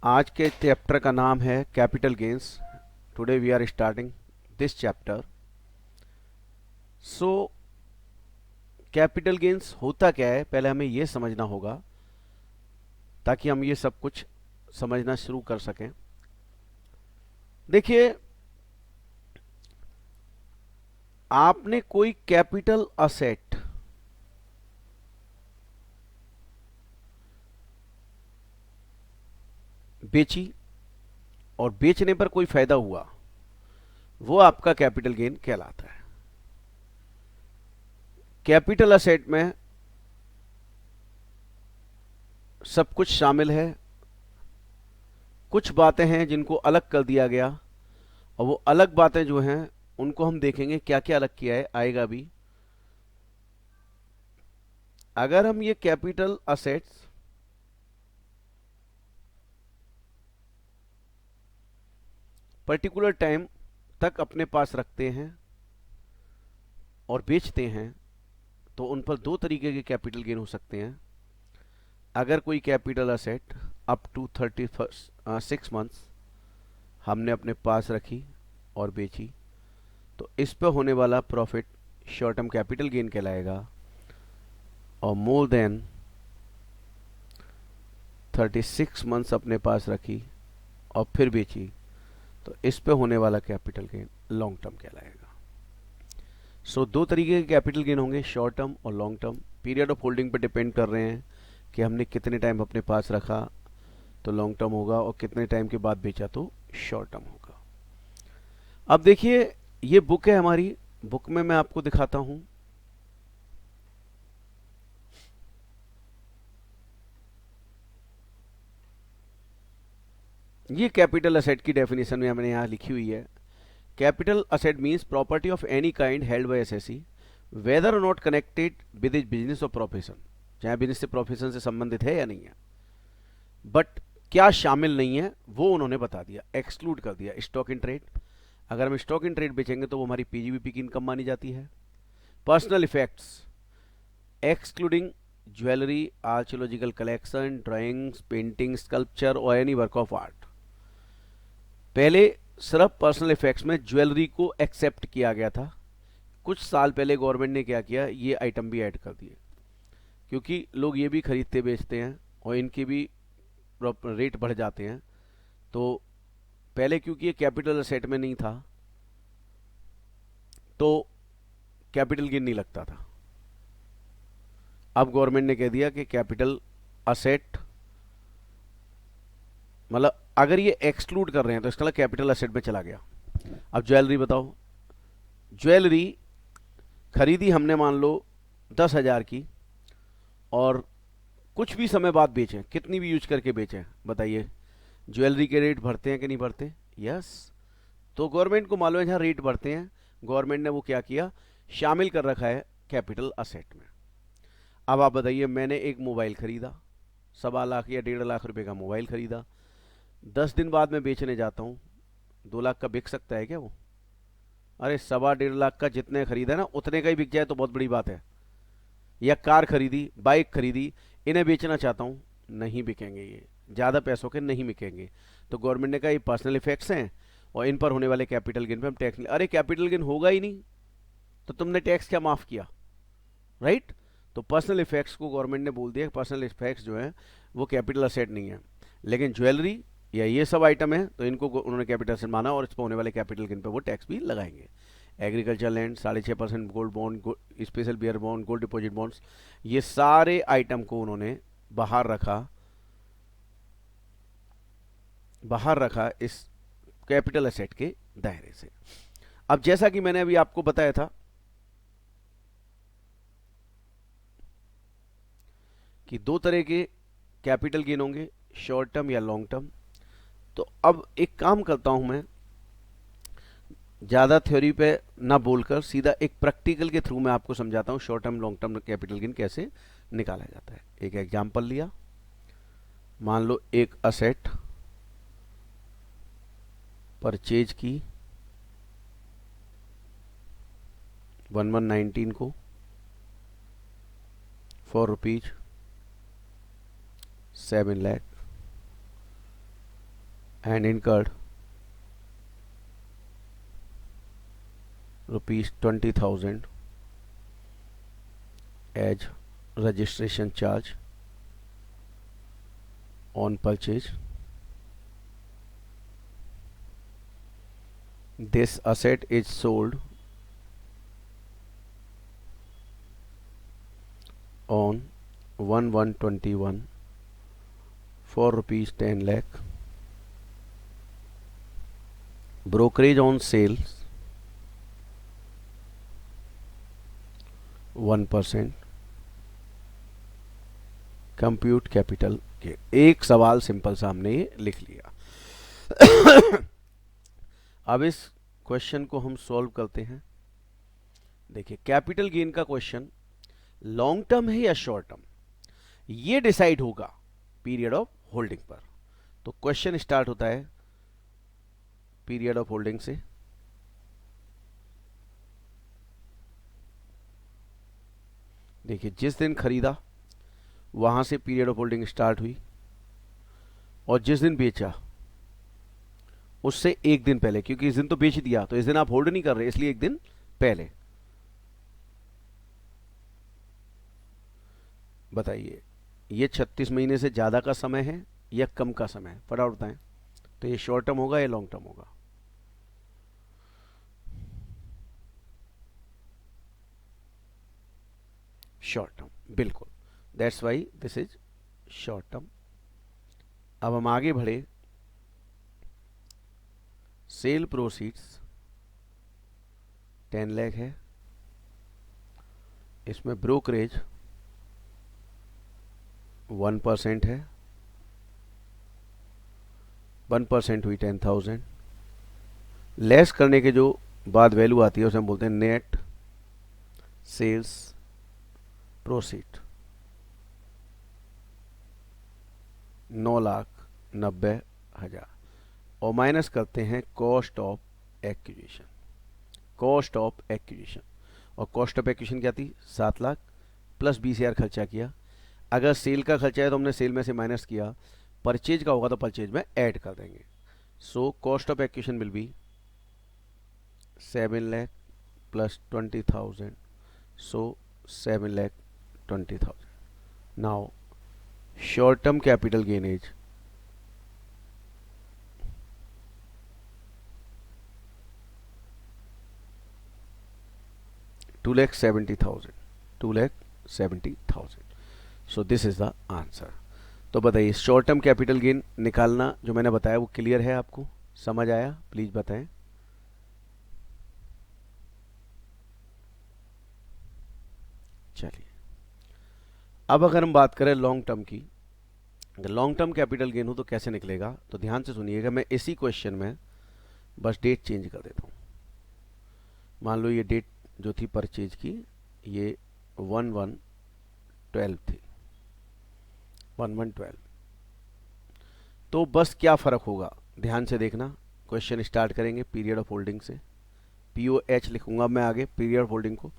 आज के चैप्टर का नाम है capital gains. Today we are starting this chapter. So capital gains होता क्या है, पहले हमें यह समझना होगा ताकि हम ये सब कुछ समझना शुरू कर सकें। देखिए, आपने कोई कैपिटल असेट बेची और बेचने पर कोई फायदा हुआ, वो आपका कैपिटल गेन कहलाता है। कैपिटल असेट में सब कुछ शामिल है। कुछ बातें हैं जिनको अलग कर दिया गया, और वो अलग बातें जो हैं उनको हम देखेंगे क्या क्या अलग किया है, आएगा भी। अगर हम ये कैपिटल असेट्स पर्टिकुलर टाइम तक अपने पास रखते हैं और बेचते हैं, तो उन पर दो तरीके के कैपिटल गेन हो सकते हैं। अगर कोई capital asset up to 36 months हमने अपने पास रखी और बेची, तो इस पर होने वाला profit short term capital gain कहलाएगा। और मोर देन 36 मंथ्स अपने पास रखी और फिर बेची, तो इस पे होने वाला कैपिटल गेन लॉन्ग टर्म कहलाएगा। सो दो तरीके के कैपिटल गेन होंगे, शॉर्ट टर्म और long term. Period of holding पे डिपेंड कर रहे हैं कि हमने कितने टाइम अपने पास रखा तो लॉन्ग टर्म होगा, और कितने टाइम के बाद बेचा तो शॉर्ट टर्म होगा। अब देखिए, ये बुक है हमारी। बुक में मैं आपको दिखाता हूं। ये कैपिटल असेट की डेफिनेशन में हमने यहां लिखी हुई है। Capital asset means property of any kind held by SSC whether or not connected with is business or profession, चाहे बिजनेस से प्रोफेशन से संबंधित है या नहीं है। बट क्या शामिल नहीं है वो उन्होंने बता दिया, एक्सक्लूड कर दिया। स्टॉक इन ट्रेड, अगर हम स्टॉक इन ट्रेड बेचेंगे तो वो हमारी पीजीबीपी की इनकम मानी जाती है। Personal effects excluding jewellery, archaeological collection, drawings, painting, sculpture और एनी वर्क ऑफ आर्ट। पहले सिर्फ पर्सनल इफेक्ट्स में ज्वेलरी को एक्सेप्ट किया गया था। कुछ साल पहले गवर्नमेंट ने क्या किया, ये आइटम भी ऐड कर दिए, क्योंकि लोग ये भी खरीदते बेचते हैं और इनके भी रेट बढ़ जाते हैं। तो पहले क्योंकि ये कैपिटल असेट में नहीं था, तो कैपिटल गेन नहीं लगता था। अब गवर्नमेंट ने कह दिया कि कैपिटल असेट, मतलब अगर ये एक्सक्लूड कर रहे हैं तो इसका मतलब कैपिटल असेट में चला गया। अब ज्वेलरी बताओ, ज्वेलरी खरीदी हमने मान लो 10,000 की, और कुछ भी समय बाद बेचें, कितनी भी यूज करके बेचें, बताइए ज्वेलरी के रेट बढ़ते हैं कि नहीं बढ़ते? यस। तो गवर्नमेंट को मालूम है जहाँ रेट बढ़ते हैं, गवर्नमेंट ने वो क्या किया, शामिल कर रखा है कैपिटल असेट में। अब आप बताइए, मैंने एक मोबाइल खरीदा, 1.25 लाख या 1.5 लाख रुपए का मोबाइल खरीदा, 10 दिन बाद मैं बेचने जाता हूँ, 2 लाख का बिक सकता है क्या वो? अरे 1.25 लाख का जितने खरीदा है ना उतने का ही बिक जाए तो बहुत बड़ी बात है। या कार खरीदी, बाइक खरीदी, इन्हें बेचना चाहता हूँ, नहीं बिकेंगे, ये ज़्यादा पैसों के नहीं बिकेंगे। तो गवर्नमेंट ने कहा ये पर्सनल इफेक्ट्स हैं और इन पर होने वाले कैपिटल गेन पे हम टैक्स नहीं। अरे कैपिटल गेन होगा ही नहीं तो तुमने टैक्स क्या माफ किया, राइट? तो पर्सनल इफेक्ट्स को गवर्नमेंट ने बोल दिया कि पर्सनल इफेक्ट्स जो है वो कैपिटल असेट नहीं है। लेकिन ज्वेलरी या ये सब आइटम है तो इनको उन्होंने कैपिटल असेट माना, और इस पर होने वाले कैपिटल गेन पे वो टैक्स भी लगाएंगे। Agriculture land, 6.5% gold bond, special bearer bond, gold deposit bonds, ये सारे आइटम को उन्होंने बाहर रखा, इस कैपिटल असेट के दायरे से। अब जैसा कि मैंने अभी आपको बताया था कि दो तरह के कैपिटल गेन होंगे, शॉर्ट टर्म या लॉन्ग टर्म। तो अब एक काम करता हूं मैं, ज़्यादा थ्योरी पे ना बोलकर सीधा एक प्रैक्टिकल के थ्रू मैं आपको समझाता हूँ short term long term capital gain कैसे निकाला जाता है। एक एग्जांपल लिया, मान लो एक असेट परचेज की 1119 को for rupees 7 lakh, and incurred rupees 20,000 as registration charge on purchase. This asset is sold on 1/1/21 for rupees 10 lakh. Brokerage on sales 1%. Compute capital के एक सवाल सिंपल सा हमने ये लिख लिया। अब इस क्वेश्चन को हम सॉल्व करते हैं। देखिए कैपिटल गेन का क्वेश्चन लॉन्ग टर्म है या शॉर्ट टर्म, ये डिसाइड होगा पीरियड ऑफ होल्डिंग पर। तो क्वेश्चन स्टार्ट होता है पीरियड ऑफ होल्डिंग से। देखिए जिस दिन खरीदा वहां से पीरियड ऑफ होल्डिंग स्टार्ट हुई, और जिस दिन बेचा उससे एक दिन पहले, क्योंकि इस दिन तो बेच दिया तो इस दिन आप होल्ड नहीं कर रहे, इसलिए एक दिन पहले। बताइए ये 36 महीने से ज्यादा का समय है या कम का समय है, फटाफट बताएं। तो ये शॉर्ट टर्म होगा या लॉन्ग टर्म होगा? शॉर्ट टर्म, बिल्कुल। That's why this is short term. अब हम आगे बढ़े। सेल प्रोसीड्स 10 लाख है, इसमें ब्रोकरेज 1% है, 1% हुई 10,000। लेस करने के जो बाद वैल्यू आती है उसे हम बोलते हैं नेट सेल्स प्रोसीड, 9,90,000, और माइनस करते हैं cost of acquisition. Cost of acquisition, और कॉस्ट ऑफ एक्विजिशन क्या थी? 7 लाख प्लस 20,000 खर्चा किया। अगर सेल का खर्चा है तो हमने सेल में से माइनस किया, परचेज का होगा तो परचेज में ऐड कर देंगे। So cost of acquisition will be 7 lakh plus 20,000, so 7,20,000। Now short term capital gain is 2,70,000, 2,70,000। So this is the answer. तो बताइए शॉर्ट टर्म कैपिटल गेन निकालना जो मैंने बताया वो क्लियर है, आपको समझ आया? प्लीज बताएं। चलिए अब अगर हम बात करें लॉन्ग टर्म की, अगर लॉन्ग टर्म कैपिटल गेन हो तो कैसे निकलेगा, तो ध्यान से सुनिएगा। मैं इसी क्वेश्चन में बस डेट चेंज कर देता हूं। मान लो ये डेट जो थी परचेज की ये 1/1/12 थी, 1/1/12। तो बस क्या फर्क होगा, ध्यान से देखना। क्वेश्चन स्टार्ट करेंगे पीरियड ऑफ होल्डिंग से, POH लिखूंगा मैं आगे पीरियड ऑफ होल्डिंग को।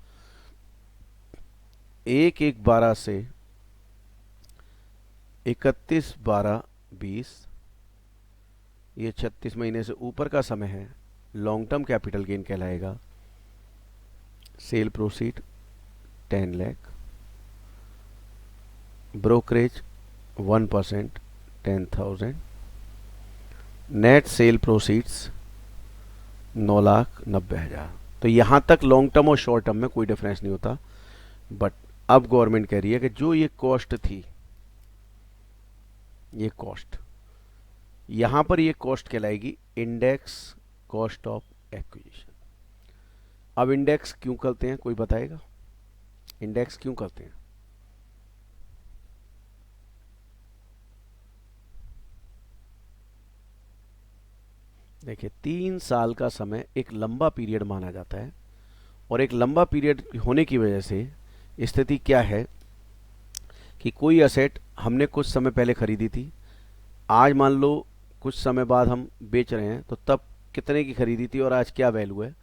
1/1/12 से 31/12/20, ये 36 महीने से ऊपर का समय है, लॉन्ग टर्म कैपिटल गेन कहलाएगा। Cell proceed 10 lakh, brokerage 1% 10,000, net cell proceeds 9,90,000। तो यहां तक लॉन्ग टर्म और शॉर्ट टर्म में कोई डिफरेंस नहीं होता। बट अब गवर्नमेंट कह रही है कि जो ये कॉस्ट थी, ये कॉस्ट, यहां पर ये कॉस्ट कहलाएगी इंडेक्स कॉस्ट ऑफ एक्विजिशन। अब इंडेक्स क्यों करते हैं, कोई बताएगा? इंडेक्स क्यों करते हैं? देखिए 3 साल का समय एक लंबा पीरियड माना जाता है, और एक लंबा पीरियड होने की वजह से स्थिति क्या है कि कोई असेट हमने कुछ समय पहले खरीदी थी, आज मान लो कुछ समय बाद हम बेच रहे हैं, तो तब कितने की खरीदी थी और आज क्या वैल्यू है,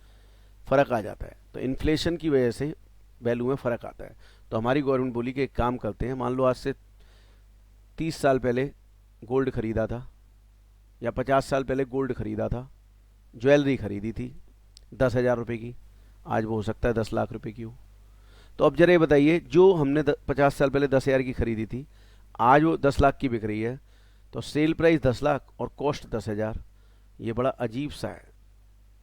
फ़र्क आ जाता है। तो इन्फ्लेशन की वजह से वैल्यू में फ़र्क आता है। तो हमारी गवर्नमेंट बोली कि एक काम करते हैं, मान लो आज से 30 साल पहले गोल्ड खरीदा था या 50 साल पहले गोल्ड खरीदा था, ज्वेलरी खरीदी थी 10,000 रुपये की, आज वो हो सकता है 10 लाख रुपए की हो। तो अब जरा ये बताइए, जो हमने 50 साल पहले 10,000 की खरीदी थी, आज वो 10 लाख की बिक रही है, तो सेल प्राइस 10 लाख और कॉस्ट 10,000, ये बड़ा अजीब सा है।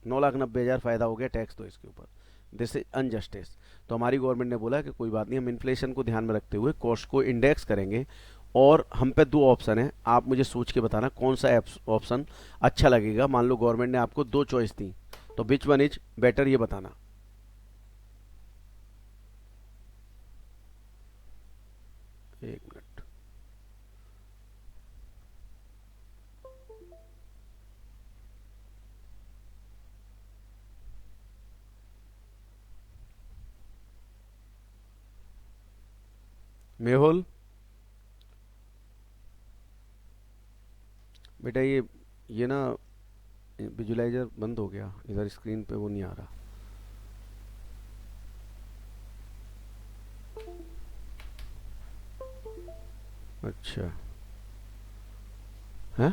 9,90,000 फ़ायदा हो गया, टैक्स तो इसके ऊपर, दिस इज अनजस्टिस। तो हमारी गवर्नमेंट ने बोला कि कोई बात नहीं, हम इन्फ्लेशन को ध्यान में रखते हुए कॉस्ट को इंडेक्स करेंगे, और हम पे दो ऑप्शन है, आप मुझे सोच के बताना कौन सा ऑप्शन अच्छा लगेगा। मान लो गवर्नमेंट ने आपको दो चॉइस दी, तो विच वन इज बेटर, ये बताना। एक मिनट। मेहुल बेटा, ये ना विजुलाइजर बंद हो गया, इधर स्क्रीन पे वो नहीं आ रहा। अच्छा है।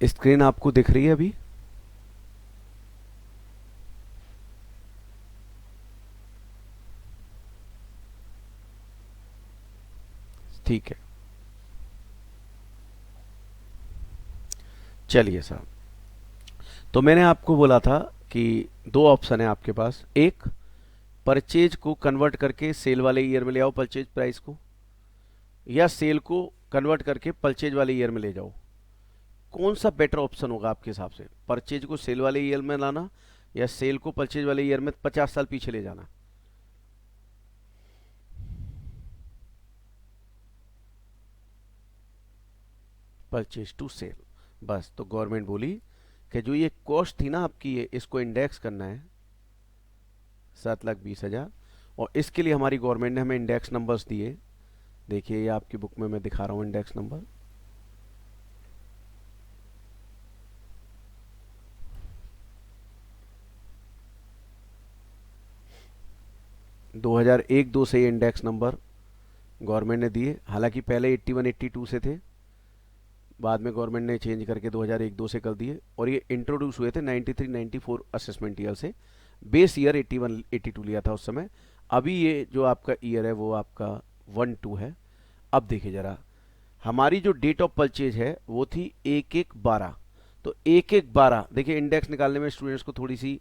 स्क्रीन आपको दिख रही है अभी? ठीक है, चलिए साहब। तो मैंने आपको बोला था कि दो ऑप्शन है आपके पास, एक परचेज को कन्वर्ट करके सेल वाले ईयर में ले आओ परचेज प्राइस को, या सेल को कन्वर्ट करके परचेज वाले ईयर में ले जाओ। कौन सा बेटर ऑप्शन होगा आपके हिसाब से, परचेज को सेल वाले ईयर में लाना या सेल को परचेज वाले ईयर में 50 साल पीछे ले जाना? Purchase to sale. बस, तो गवर्नमेंट बोली कि जो ये कॉस्ट थी ना आपकी, ये इसको इंडेक्स करना है 7,20,000, और इसके लिए हमारी गवर्नमेंट ने हमें इंडेक्स नंबर्स दिए। देखिए, ये आपकी बुक में मैं दिखा रहा हूँ इंडेक्स नंबर। 2001-2 से ये इंडेक्स नंबर गवर्नमेंट ने दिए, हालांकि पहले 81-82 से थे, बाद में गवर्नमेंट ने चेंज करके 2001-2 से कर दिए, और ये इंट्रोड्यूस हुए थे 93-94 असेसमेंट ईयर से। बेस ईयर 81-82 लिया था उस समय। अभी ये जो आपका ईयर है वो आपका 1-2 है। अब देखिए जरा, हमारी जो डेट ऑफ परचेज है वो थी 1/1/12, तो 1/1/12, देखिए इंडेक्स निकालने में स्टूडेंट्स को थोड़ी सी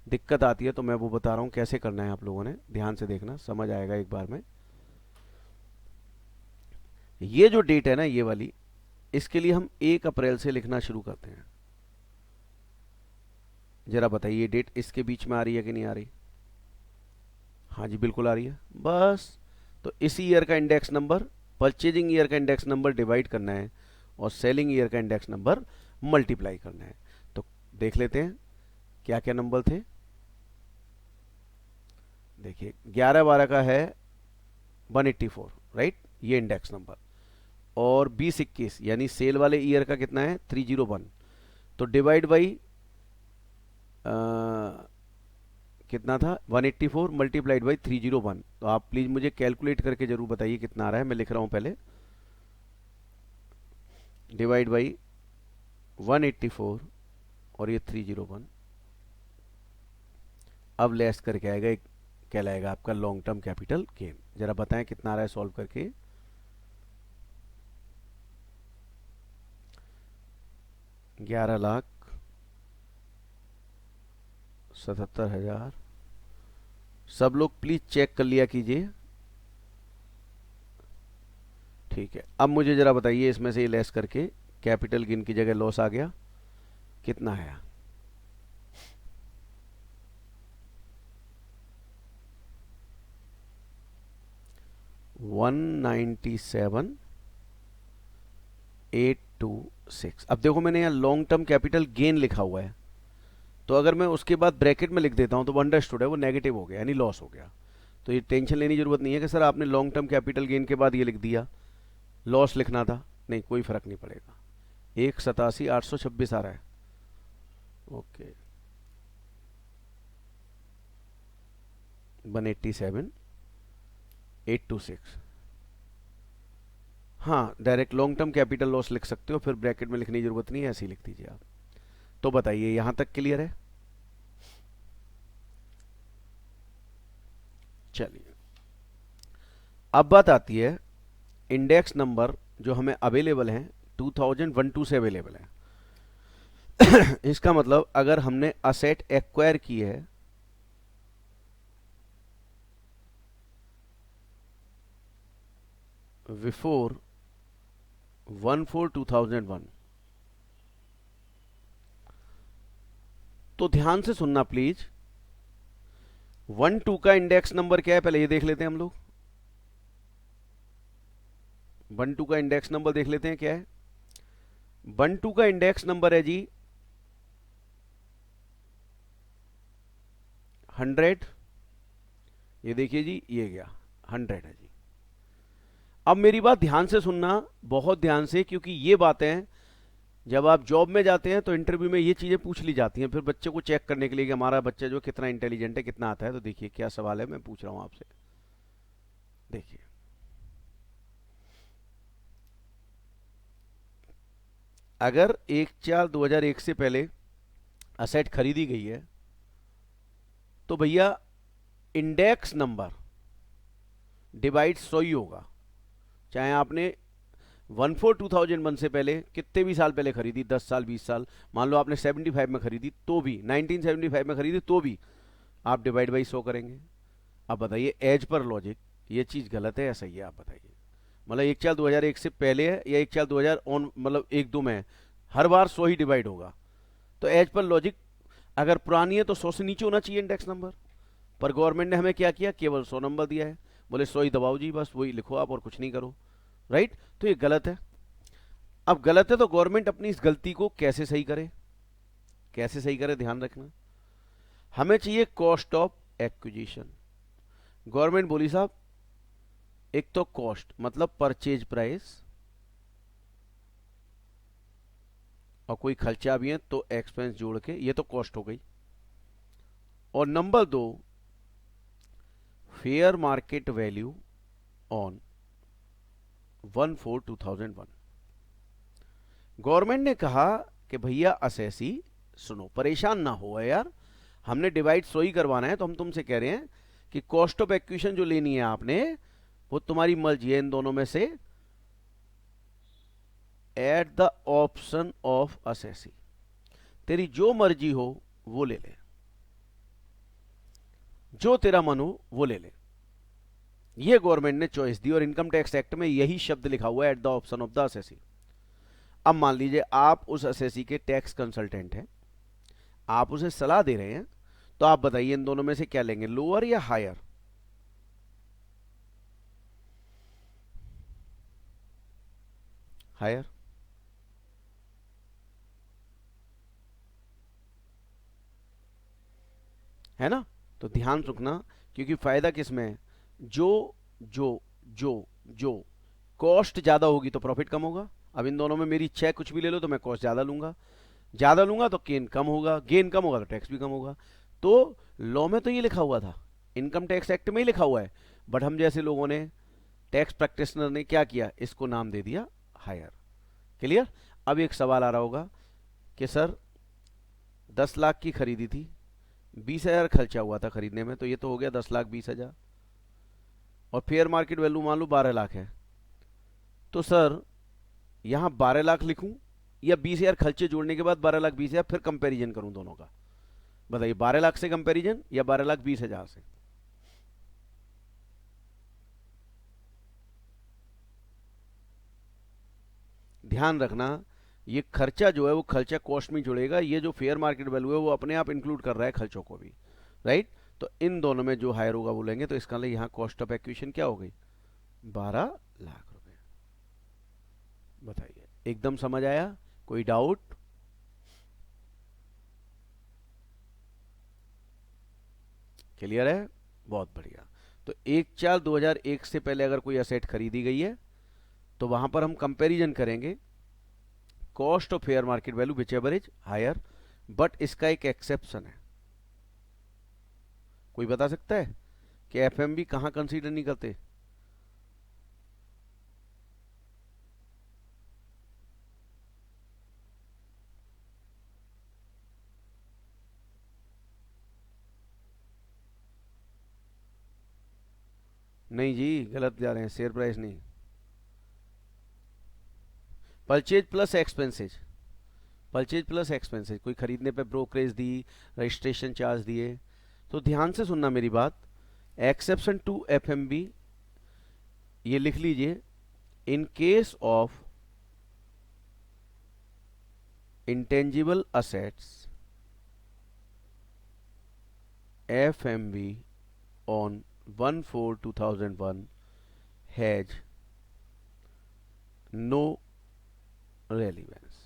दिक्कत आती है, तो मैं वो बता रहा हूँ कैसे करना है, आप लोगों ने ध्यान से देखना, समझ आएगा एक बार में। ये जो डेट है ना, ये वाली, इसके लिए हम 1 अप्रैल से लिखना शुरू करते हैं। जरा बताइए, डेट इसके बीच में आ रही है कि नहीं आ रही? हाँ जी, बिल्कुल आ रही है। बस, तो इसी ईयर का इंडेक्स नंबर, परचेजिंग ईयर का इंडेक्स नंबर डिवाइड करना है, और सेलिंग ईयर का इंडेक्स नंबर मल्टीप्लाई करना है। तो देख लेते हैं क्या क्या नंबर थे। देखिए, 11/12 का है 184, राइट, ये इंडेक्स नंबर, और 20-21 यानी सेल वाले ईयर का कितना है 301, तो डिवाइड बाई कितना था 184 मल्टीप्लाइड बाई 301। तो आप प्लीज मुझे कैलकुलेट करके जरूर बताइए कितना आ रहा है, मैं लिख रहा हूं पहले, डिवाइड बाई 184 और ये 301, अब लेस करके आएगा एक, कहलाएगा आपका लॉन्ग टर्म कैपिटल गेन। जरा बताएं कितना आ रहा है सॉल्व करके। 11,77,000। सब लोग प्लीज चेक कर लिया कीजिए। ठीक है, अब मुझे जरा बताइए, इसमें से ये लेस करके कैपिटल गेन की जगह लॉस आ गया, कितना है? 197,826। अब देखो मैंने यहाँ लॉन्ग टर्म कैपिटल गेन लिखा हुआ है, तो अगर मैं उसके बाद ब्रैकेट में लिख देता हूँ तो वो अंडरस्टूड है, वो नेगेटिव हो गया यानी लॉस हो गया। तो ये टेंशन लेने की जरूरत नहीं है कि सर आपने लॉन्ग टर्म कैपिटल गेन के बाद ये लिख दिया, लॉस लिखना था। नहीं, कोई फर्क नहीं पड़ेगा। 187,826 आ रहा है। ओके, 187,826। हाँ, direct long term capital loss लिख सकते हो, फिर ब्रैकेट में लिखने की जरूरत नहीं है, ऐसे ही लिख दीजिए आप। तो बताइए यहां तक क्लियर है? चलिए, अब बात आती है इंडेक्स नंबर जो हमें अवेलेबल हैं 2012 से अवेलेबल है। इसका मतलब अगर हमने असेट एक्वायर की है बिफोर 1/4/2001, तो ध्यान से सुनना प्लीज। 1-2 का इंडेक्स नंबर क्या है पहले ये देख लेते हैं हम लोग। 1-2 का इंडेक्स नंबर देख लेते हैं क्या है। 1-2 का इंडेक्स नंबर है जी 100। ये देखिए जी, ये गया 100 है जी। अब मेरी बात ध्यान से सुनना, बहुत ध्यान से, क्योंकि ये बातें जब आप जॉब में जाते हैं तो इंटरव्यू में ये चीजें पूछ ली जाती हैं, फिर बच्चे को चेक करने के लिए कि हमारा बच्चा जो कितना इंटेलिजेंट है, कितना आता है। तो देखिए क्या सवाल है, मैं पूछ रहा हूं आपसे। देखिए, अगर 1/4/2001 से पहले असेट खरीदी गई है तो भैया इंडेक्स नंबर डिवाइड 100 ही होगा। चाहे आपने 1/4/2001 से पहले कितने भी साल पहले खरीदी, 10 साल 20 साल, मान लो आपने 75 में खरीदी तो भी, 1975 में खरीदी तो भी आप डिवाइड बाई 100 करेंगे। अब बताइए एज पर लॉजिक ये चीज गलत है या सही है, आप बताइए। मतलब 1/4/2001 से पहले है या 1/4/2000 ऑन, मतलब 1-2 में है, हर बार 100 ही डिवाइड होगा। तो एज पर लॉजिक अगर पुरानी है तो 100 से नीचे होना चाहिए इंडेक्स नंबर, पर गवर्नमेंट ने हमें क्या किया, केवल 100 नंबर दिया है। बोले 100 ही दबाओ जी, बस वही लिखो आप और कुछ नहीं करो, राइट। तो ये गलत है। अब गलत है तो गवर्नमेंट अपनी इस गलती को कैसे सही करे, कैसे सही करे, ध्यान रखना। हमें चाहिए कॉस्ट ऑफ एक्विजिशन। गवर्नमेंट बोली साहब एक तो कॉस्ट मतलब परचेज प्राइस, और कोई खर्चा भी है तो एक्सपेंस जोड़ के, ये तो कॉस्ट हो गई। और number 2 fair market value on 1/4/2001। Government ने कहा कि भैया असेसी सुनो, परेशान ना हो यार, हमने डिवाइड 100 ही करवाना है, तो हम तुमसे कह रहे हैं कि कॉस्ट ऑफ एक्विजिशन जो लेनी है आपने, वो तुम्हारी मर्जी है इन दोनों में से at the option of assessee. तेरी जो मर्जी हो वो ले ले, जो तेरा मन हो वो ले ले। ये गवर्नमेंट ने चॉइस दी और इनकम टैक्स एक्ट में यही शब्द लिखा हुआ है, at the option of the assessee. अब मान लीजिए आप उस असेसी के टैक्स कंसल्टेंट हैं, आप उसे सलाह दे रहे हैं, तो आप बताइए इन दोनों में से क्या लेंगे, लोअर या हायर? हायर। है ना? तो ध्यान रखना, क्योंकि फायदा किसमें है, जो जो जो जो कॉस्ट ज्यादा होगी तो प्रॉफिट कम होगा। अब इन दोनों में मेरी इच्छा है कुछ भी ले लो, तो मैं कॉस्ट ज्यादा लूंगा तो गेन कम होगा, गेन कम होगा तो टैक्स भी कम होगा। तो लॉ में तो ये लिखा हुआ था, इनकम टैक्स एक्ट में ही लिखा हुआ है, बट हम जैसे लोगों ने, टैक्स प्रैक्टिशनर ने क्या किया, इसको नाम दे दिया हायर। क्लियर? अब एक सवाल आ रहा होगा कि सर 10 लाख की खरीदी थी, 20,000 खर्चा हुआ था खरीदने में, तो ये तो हो गया 10,20,000, और फेयर मार्केट वैल्यू मान लो 12 लाख है, तो सर यहां 12 लाख लिखूं या 20,000 खर्चे जोड़ने के बाद 12,20,000, फिर कंपैरिजन करूं दोनों का? बताइए, 12 लाख से कंपैरिजन या 12,20,000 से? ध्यान रखना, ये खर्चा जो है वो खर्चा कॉस्ट में जुड़ेगा, ये जो फेयर मार्केट वैल्यू है वो अपने आप इंक्लूड कर रहा है खर्चों को भी, राइट। तो इन दोनों में जो हायर होगा वो लेंगे, तो इसका लिए यहां कॉस्ट ऑफ एक्विजिशन क्या हो गई, 12 लाख रुपए। बताइए, एकदम समझ आया? कोई डाउट? क्लियर है? बहुत बढ़िया। तो 1/4/2001 से पहले अगर कोई असेट खरीदी गई है तो वहां पर हम कंपैरिजन करेंगे cost of fair market value whichever is higher, but इसका एक एक्सेप्शन है। कोई बता सकता है कि एफएमबी कहां कंसीडर नहीं करते? नहीं जी, गलत जा रहे हैं, शेयर प्राइस नहीं। Purchase plus expenses, purchase plus expenses, कोई खरीदने पे ब्रोकरेज दी, रजिस्ट्रेशन चार्ज दिए। तो ध्यान से सुनना मेरी बात, एक्सेप्शन टू एफएमबी ये लिख लीजिए, in case of intangible assets FMV on 1/4/2001 has no relevance.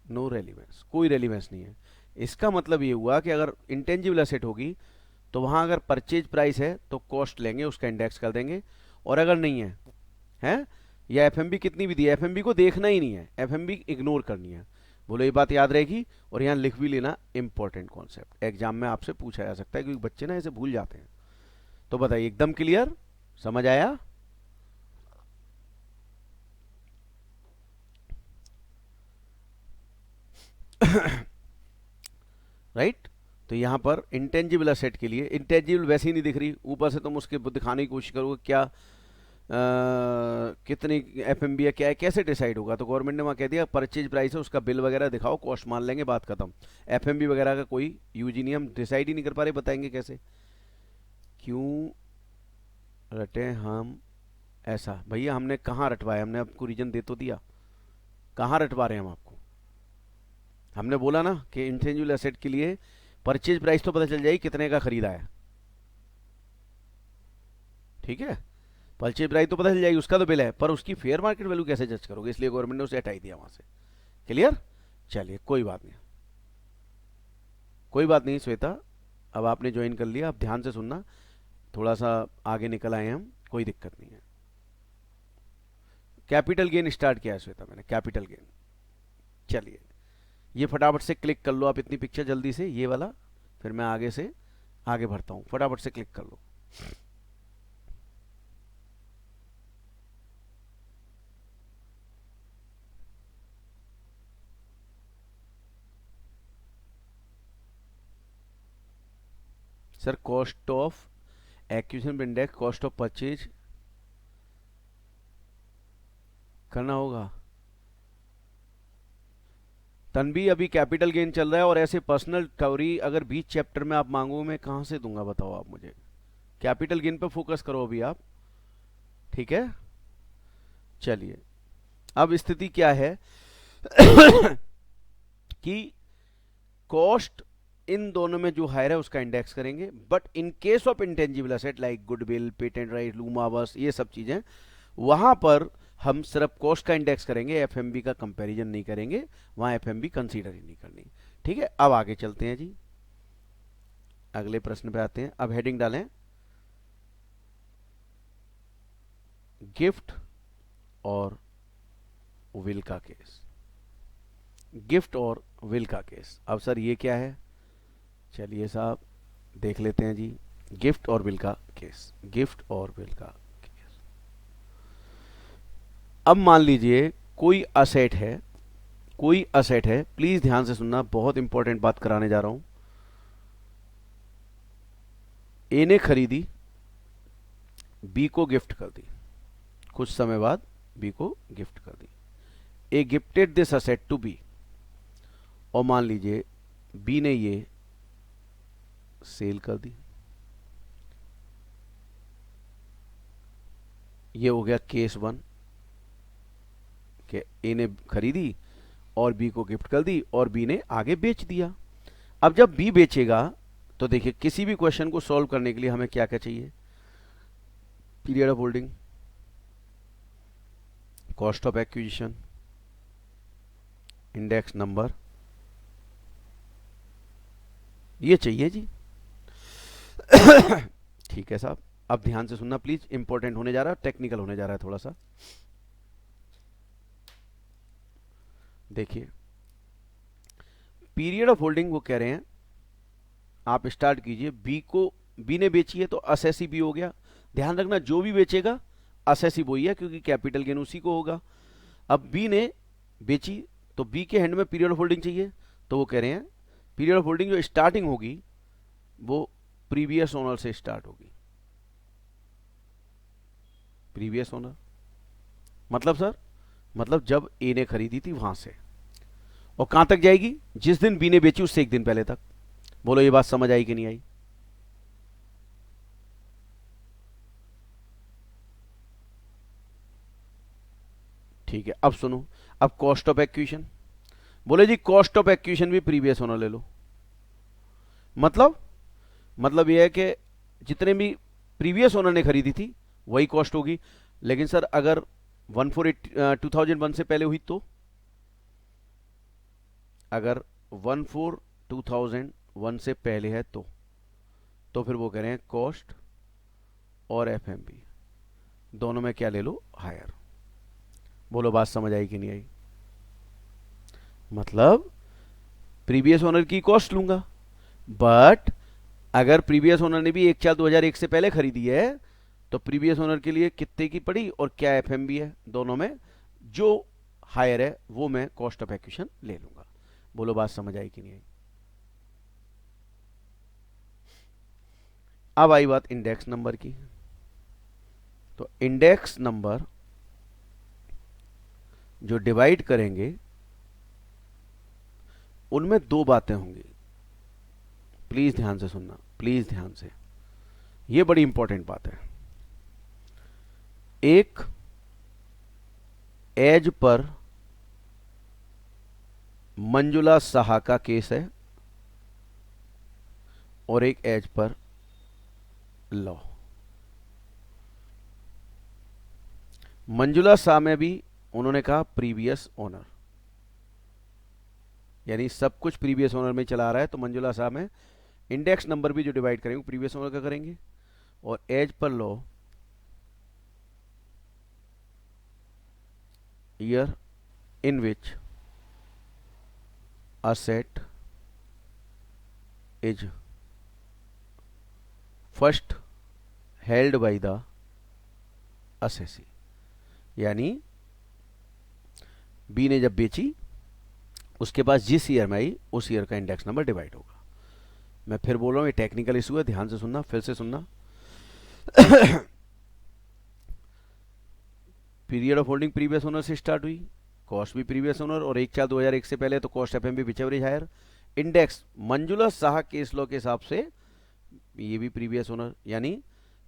No relevance, कोई रेलिवेंस नहीं है। इसका मतलब ये हुआ कि अगर इंटेंजिबल एसेट होगी तो वहां अगर परचेज प्राइस है तो कॉस्ट लेंगे, उसका इंडेक्स कर देंगे, और अगर नहीं है, है या एफएमबी कितनी भी दी है, एफएमबी को देखना ही नहीं है, एफएमबी इग्नोर करनी है। बोलो ये बात याद रहेगी, और यहां लिख भी लेना, इंपॉर्टेंट कॉन्सेप्ट, एग्जाम में आपसे पूछा जा सकता है, क्योंकि बच्चे ना ऐसे भूल जाते हैं। तो बताइए, एकदम क्लियर, समझ आया? राइट? तो यहां पर इंटेंजिबल एसेट के लिए, इंटेंजिबल वैसे ही नहीं दिख रही, ऊपर से तुम उसके दिखाने की कोशिश करोगे क्या कितनी एफएमबी है, क्या है, कैसे डिसाइड होगा? तो गवर्नमेंट ने वहां कह दिया परचेज प्राइस है, उसका बिल वगैरह दिखाओ, कॉस्ट मान लेंगे, बात खत्म। एफएमबी वगैरह का कोई यूज ही नहीं, हम डिसाइड ही नहीं कर पा रहे, बताएंगे कैसे? क्यों रटे हम ऐसा? भैया हमने कहाँ रटवाया? हमने आपको रीजन दे तो दिया, कहाँ रटवा रहे हैं हम आपको? हमने बोला ना कि इंटेंजिबल एसेट के लिए परचेज प्राइस तो पता चल जाएगी कितने का खरीदा है, ठीक है? परचेज प्राइस तो पता चल जाएगी, उसका तो बिल है, पर उसकी फेयर मार्केट वैल्यू कैसे जज करोगे? इसलिए गवर्नमेंट ने उसे हटाई दिया वहां से। क्लियर? चलिए, कोई बात नहीं, कोई बात नहीं श्वेता, अब आपने ज्वाइन कर लिया, अब ध्यान से सुनना, थोड़ा सा आगे निकल आए हम, कोई दिक्कत नहीं है। कैपिटल गेन स्टार्ट किया है श्वेता मैंने, कैपिटल गेन। चलिए, ये फटाफट से क्लिक कर लो आप, इतनी पिक्चर जल्दी से, ये वाला, फिर मैं आगे से आगे बढ़ता हूं, फटाफट से क्लिक कर लो। Sir cost of acquisition index, cost of purchase करना होगा। तनवी अभी कैपिटल गेन चल रहा है, और ऐसे पर्सनल थ्योरी अगर बीच चैप्टर में आप मांगो, मैं कहां से दूंगा बताओ आप मुझे? कैपिटल गेन पे फोकस करो अभी आप, ठीक है? चलिए, अब स्थिति क्या है कि कॉस्ट इन दोनों में जो हायर है उसका इंडेक्स करेंगे, but in case of intangible asset like goodwill, patent right, लूमाबस, ये सब चीजें, वहां पर हम सिर्फ कॉस्ट का इंडेक्स करेंगे, एफएमबी का कंपैरिजन नहीं करेंगे, वहां एफएमबी कंसीडर ही नहीं करनी। ठीक है, अब आगे चलते हैं जी, अगले प्रश्न पे आते हैं। अब हेडिंग डालें, गिफ्ट और विल का केस। गिफ्ट और विल का केस, अब सर ये क्या है? चलिए साहब देख लेते हैं जी, गिफ्ट और विल का केस, गिफ्ट और विल का केस। अब मान लीजिए कोई असेट है, कोई असेट है, प्लीज ध्यान से सुनना, बहुत इंपॉर्टेंट बात कराने जा रहा हूं। ए ने खरीदी, बी को गिफ्ट कर दी, कुछ समय बाद बी को गिफ्ट कर दी। A gifted this asset to B, और मान लीजिए बी ने ये सेल कर दी। ये हो गया केस 1 कि ए ने खरीदी और बी को गिफ्ट कर दी, और बी ने आगे बेच दिया। अब जब बी बेचेगा तो देखिए, किसी भी क्वेश्चन को सॉल्व करने के लिए हमें क्या क्या चाहिए? Period of holding, cost of acquisition, index number, ये चाहिए जी। ठीक है साहब, अब ध्यान से सुनना प्लीज, इंपॉर्टेंट होने जा रहा है, टेक्निकल होने जा रहा है थोड़ा सा। देखिए, पीरियड ऑफ होल्डिंग वो कह रहे हैं, आप स्टार्ट कीजिए, बी ने बेची है तो असेसी बी हो गया। ध्यान रखना, जो भी बेचेगा असेसी वही है, क्योंकि कैपिटल गेन उसी को होगा। अब बी ने बेची तो बी के हैंड में पीरियड ऑफ होल्डिंग चाहिए, तो वो कह रहे हैं पीरियड ऑफ होल्डिंग जो स्टार्टिंग होगी वो प्रीवियस ओनर से स्टार्ट होगी। प्रीवियस ओनर मतलब सर, मतलब जब ए ने खरीदी थी वहां से, और कहां तक जाएगी, जिस दिन बी ने बेची उससे एक दिन पहले तक। बोलो ये बात समझ आई कि नहीं आई? ठीक है, अब सुनो, अब कॉस्ट ऑफ एक्विजिशन, बोले जी कॉस्ट ऑफ एक्विजिशन भी प्रीवियस ओनर ले लो। मतलब यह है कि जितने भी प्रीवियस ओनर ने खरीदी थी वही कॉस्ट होगी। लेकिन सर अगर 2001 से पहले हुई तो, अगर 2001 से पहले है तो फिर वो कह रहे हैं कॉस्ट और एफएमबी दोनों में क्या ले लो, हायर। बोलो बात समझ आई कि नहीं आई? मतलब प्रीवियस ओनर की कॉस्ट लूंगा, बट अगर प्रीवियस ओनर ने भी 1/4/2001 से पहले खरीदी है तो प्रीवियस ओनर के लिए कितने की पड़ी और क्या एफएमबी है, दोनों में जो हायर है वो मैं कॉस्ट ऑफ एक्विजिशन ले लूंगा। बोलो बात समझ आई कि नहीं आई? अब आई बात इंडेक्स नंबर की। तो इंडेक्स नंबर जो डिवाइड करेंगे उनमें दो बातें होंगी, प्लीज ध्यान से सुनना, प्लीज ध्यान से, ये बड़ी इंपॉर्टेंट बात है। एक एज पर मंजुला साहा का केस है और एक as per law. Manjula Sah में भी उन्होंने कहा प्रीवियस ओनर, यानी सब कुछ प्रीवियस ओनर में चला रहा है, तो मंजुला साह में इंडेक्स नंबर भी जो डिवाइड करेंगे प्रीवियस ओनर का करेंगे। और as per law year in which asset is first held by the assessee, यानी बी ने जब बेची उसके पास जिस ईयर में आई उस ईयर का इंडेक्स नंबर डिवाइड होगा। मैं फिर बोल रहा हूं, ये टेक्निकल इशू है, ध्यान से सुनना, फिर से सुनना। Period of holding previous owner से स्टार्ट हुई, कॉस्ट भी प्रीवियस ओनर, और 1/4/2001 से पहले तो cost FMV whichever is higher. Index Manjula Saha case law के हिसाब से ये भी प्रीवियस ओनर, यानी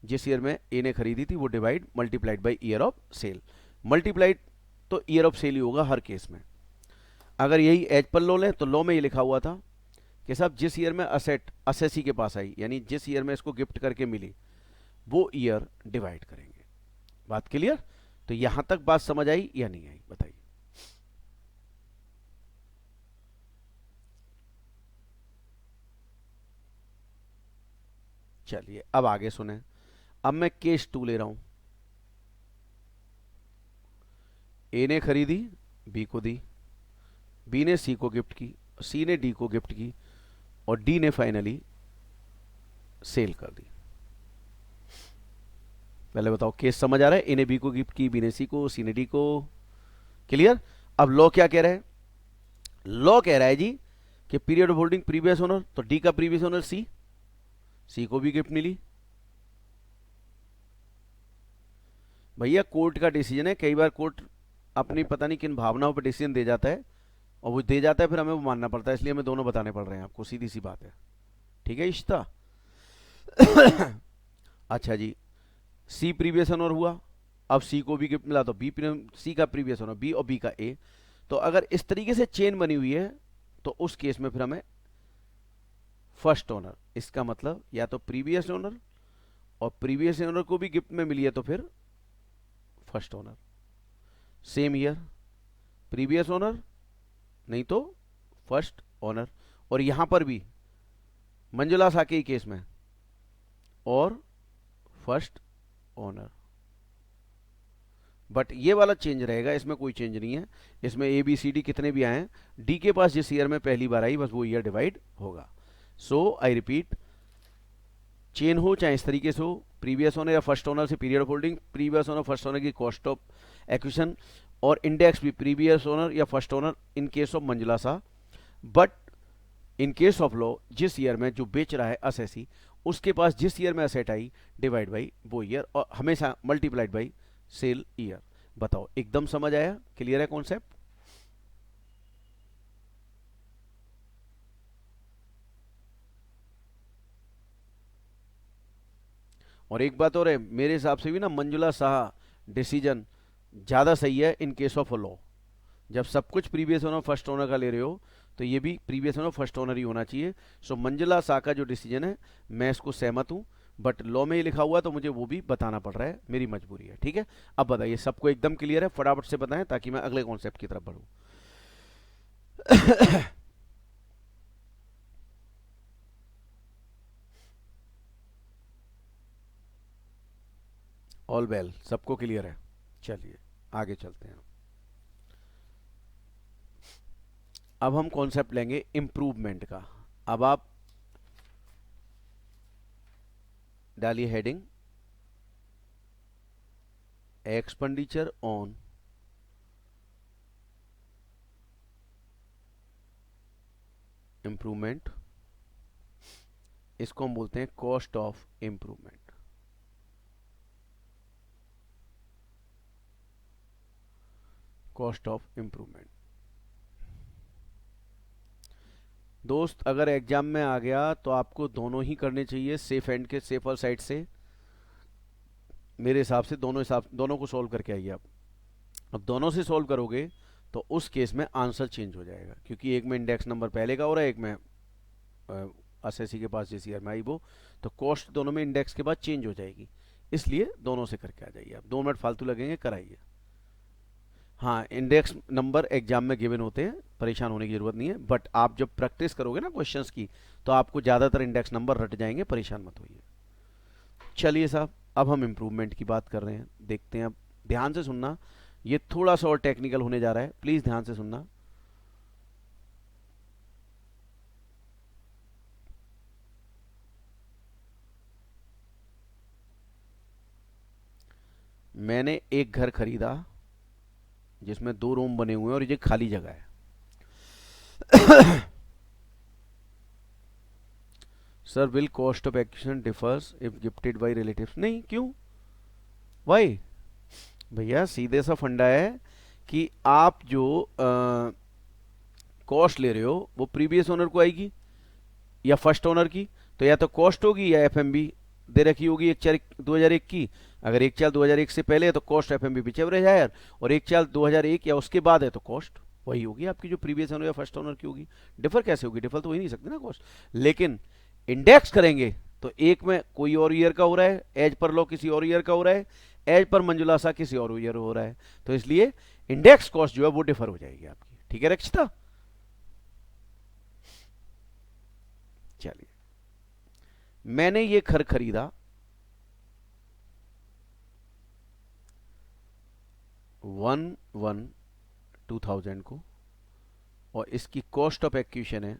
जिस ईयर में ए ने खरीदी थी वो divide multiplied by year of sale, multiplied तो ईयर ऑफ सेल ही होगा हर केस में। अगर यही एज पर लॉ लें तो लॉ में ये लिखा हुआ था कि साहब जिस ईयर में असेट असेसी के पास आई, यानी जिस ईयर में इसको गिफ्ट करके मिली वो ईयर डिवाइड करेंगे। बात क्लियर? तो यहां तक बात समझ आई या नहीं आई, बताइए। चलिए अब आगे सुने। अब मैं केस 2 ले रहा हूं। ए ने खरीदी, बी को दी, बी ने सी को गिफ्ट की, सी ने डी को गिफ्ट की, और डी ने फाइनली सेल कर दी। पहले बताओ केस समझ आ रहा है? ए ने बी को गिफ्ट की, बी ने सी को, सी ने डी को। क्लियर? अब लॉ क्या कह रहा है? लॉ कह रहा है जी कि period of holding previous owner, तो डी का प्रीवियस ओनर सी, सी को भी गिफ्ट मिली। भैया कोर्ट का डिसीजन है, कई बार कोर्ट अपनी पता नहीं किन भावनाओं पर डिसीजन दे जाता है, और वो दे जाता है फिर हमें वो मानना पड़ता है, इसलिए हमें दोनों बताने पड़ रहे हैं आपको, सीधी सी बात है। ठीक है इश्ता? अच्छा जी, सी प्रीवियस ओनर हुआ, अब सी को भी गिफ्ट मिला, तो बी सी का प्रीवियस ओनर बी और बी का ए। तो अगर इस तरीके से चेन बनी हुई है तो उस केस में फिर हमें फर्स्ट ओनर, इसका मतलब या तो प्रीवियस ओनर और प्रीवियस ओनर को भी गिफ्ट में मिली है तो फिर first owner. Same year, previous owner नहीं तो फर्स्ट ओनर। और यहां पर भी मंजुला साके केस में और फर्स्ट ओनर, बट ये वाला चेंज रहेगा, इसमें कोई चेंज नहीं है। इसमें ए बी सी डी कितने भी आए, डी के पास जिस ईयर में पहली बार आई बस वो ईयर डिवाइड होगा। सो आई रिपीट, चेन हो चाहे इस तरीके से हो, प्रीवियस ओनर या फर्स्ट ओनर से period of holding, previous owner first owner की कॉस्ट ऑफ एक्विजिशन, और इंडेक्स भी प्रीवियस ओनर या first owner in case of Manjula सा। But in case of law जिस ईयर में जो बेच रहा है असेसी, उसके पास जिस ईयर में असेट आई डिवाइड बाई वो ईयर, और हमेशा मल्टीप्लाइड बाई सेल ईयर। बताओ एकदम समझ आया, क्लियर है कॉन्सेप्ट? और एक बात और है, मेरे हिसाब से भी ना मंजुला साहा डिसीजन ज्यादा सही है इन केस ऑफ लॉ। जब सब कुछ प्रीवियस ओनर फर्स्ट ओनर का ले रहे हो तो ये भी प्रीवियस ओनर फर्स्ट ओनर ही होना चाहिए। सो मंजुला साहा का जो डिसीजन है मैं इसको सहमत हूं, बट लॉ में ये लिखा हुआ तो मुझे वो भी बताना पड़ रहा है, मेरी मजबूरी है। ठीक है, अब बताइए सबको एकदम क्लियर है? फटाफट से बताएं ताकि मैं अगले कॉन्सेप्ट की तरफ बढ़ूं। ऑल वेल, सबको क्लियर है? चलिए आगे चलते हैं। अब हम कॉन्सेप्ट लेंगे इंप्रूवमेंट का। अब आप डालिए हेडिंग एक्सपेंडिचर ऑन इंप्रूवमेंट, इसको हम बोलते हैं cost of improvement. Cost of improvement दोस्त, अगर एग्जाम में आ गया तो आपको दोनों ही करने चाहिए, सेफ एंड के सेफर साइड से। मेरे हिसाब से दोनों को सॉल्व करके आइए आप। अब दोनों से सॉल्व करोगे तो उस केस में आंसर चेंज हो जाएगा, क्योंकि एक में इंडेक्स नंबर पहले का हो रहा है, एक में असेसी के पास जिस ईयर में आई वो, तो कॉस्ट दोनों में इंडेक्स के बाद चेंज हो जाएगी। इसलिए दोनों से करके आ जाइए आप। 2 मिनट फालतू लगेंगे, कराइए। हाँ, इंडेक्स नंबर एग्जाम में गिवन होते हैं, परेशान होने की जरूरत नहीं है, बट आप जब प्रैक्टिस करोगे ना क्वेश्चंस की तो आपको ज़्यादातर इंडेक्स नंबर रट जाएंगे, परेशान मत होइए। चलिए साहब, अब हम इम्प्रूवमेंट की बात कर रहे हैं, देखते हैं। अब ध्यान से सुनना, ये थोड़ा सा और टेक्निकल होने जा रहा है, प्लीज़ ध्यान से सुनना। मैंने एक घर खरीदा जिसमें 2 रूम बने हुए हैं और ये खाली जगह है। Sir, will cost of acquisition differs if gifted bye relatives? नहीं, क्यों, वाई? भैया सीधे सा फंडा है कि आप जो कॉस्ट ले रहे हो वो प्रीवियस ओनर को आएगी या फर्स्ट ओनर की, तो या तो कॉस्ट होगी या एफएमबी दे रखी होगी 1/4/2001 की। अगर 1/4/2001 से पहले है तो कॉस्ट एफएमबी पीछे एवरेज हायर, और 1/4/2001 या उसके बाद है तो कॉस्ट वही होगी आपकी जो प्रीवियस ओनर या फर्स्ट ओनर की होगी। डिफर कैसे होगी? डिफर तो हो ही नहीं सकती ना कॉस्ट। लेकिन इंडेक्स करेंगे तो एक में कोई और ईयर का हो रहा है, एज पर लॉ किसी और ईयर का हो रहा है, एज पर मंजुला सा किसी और ईयर हो रहा है, तो इसलिए इंडेक्स कॉस्ट जो है वो डिफर हो जाएगी आपकी। ठीक है रक्षिता? चलिए, मैंने ये घर खरीदा 1/1/2000 को, और इसकी कॉस्ट ऑफ एक्विजिशन है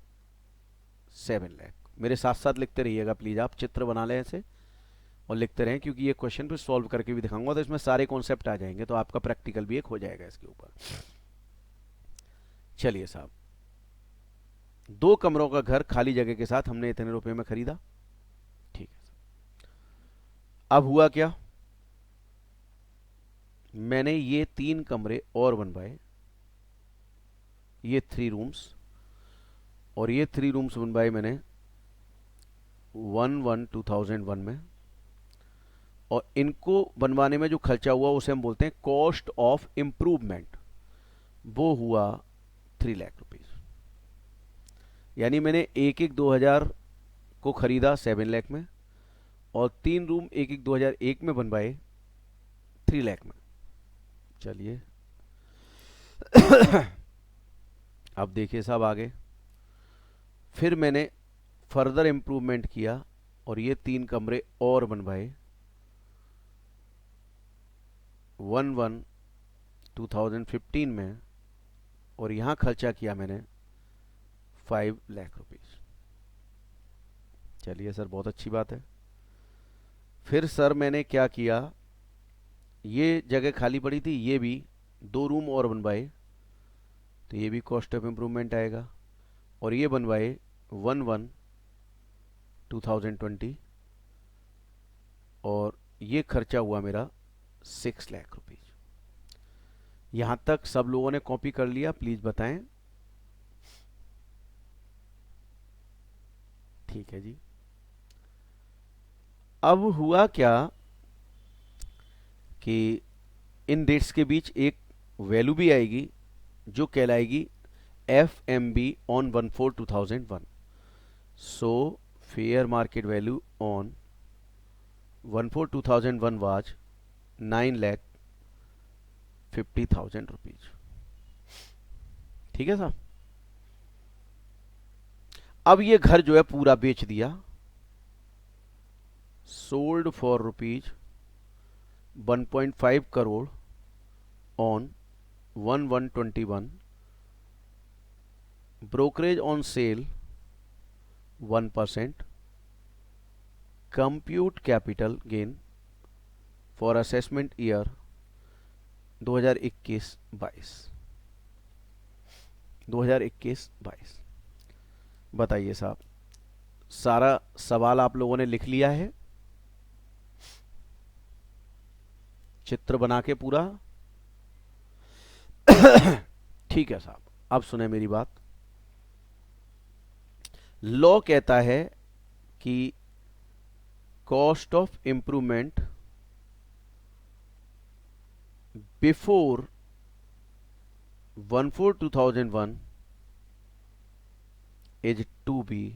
7 लाख। मेरे साथ साथ लिखते रहिएगा प्लीज, आप चित्र बना लें ऐसे और लिखते रहें, क्योंकि ये क्वेश्चन पे सॉल्व करके भी दिखाऊंगा तो इसमें सारे कॉन्सेप्ट आ जाएंगे, तो आपका प्रैक्टिकल भी एक हो जाएगा इसके ऊपर। चलिए साहब, 2 कमरों का घर खाली जगह के साथ हमने इतने रुपए में खरीदा। ठीक है, अब हुआ क्या, मैंने ये 3 कमरे और बनवाए, ये 3 रूम्स, और ये 3 रूम्स बनवाए मैंने 1/1/2001 में, और इनको बनवाने में जो खर्चा हुआ उसे हम बोलते हैं कॉस्ट ऑफ इंप्रूवमेंट, वो हुआ 3 लाख रुपीज। यानी मैंने 1/1/2000 को खरीदा 7 लाख में, और 3 रूम एक एक 2001 में बनवाए 3 लाख में। चलिए अब देखिए साहब आगे, फिर मैंने फर्दर इम्प्रूवमेंट किया और ये 3 कमरे और बनवाए 1/1/2015 में, और यहाँ खर्चा किया मैंने 5 लाख रुपीज। चलिए सर बहुत अच्छी बात है। फिर सर मैंने क्या किया, ये जगह खाली पड़ी थी, ये भी 2 रूम और बनवाए, तो ये भी कॉस्ट ऑफ इम्प्रूवमेंट आएगा। और ये बनवाए 1/1/2020, और ये खर्चा हुआ मेरा 6 लाख रुपीज। यहां तक सब लोगों ने कॉपी कर लिया? प्लीज बताएं। ठीक है जी। अब हुआ क्या कि इन डेट्स के बीच एक वैल्यू भी आएगी जो कहलाएगी FMB on 1/4/2001। So fair market value on 1/4/2001 was 9,50,000 rupees. ठीक है साहब। अब ये घर जो है पूरा बेच दिया, sold for rupees 1.5 crore on 1/1/21, brokerage on sale 1%, compute capital gain for assessment year 2021-22। 2021-22 बताइए साहब, सारा सवाल आप लोगों ने लिख लिया है चित्र बना के पूरा? ठीक है साहब। अब सुने मेरी बात। लॉ कहता है कि cost of improvement before 1/4/2001 is to be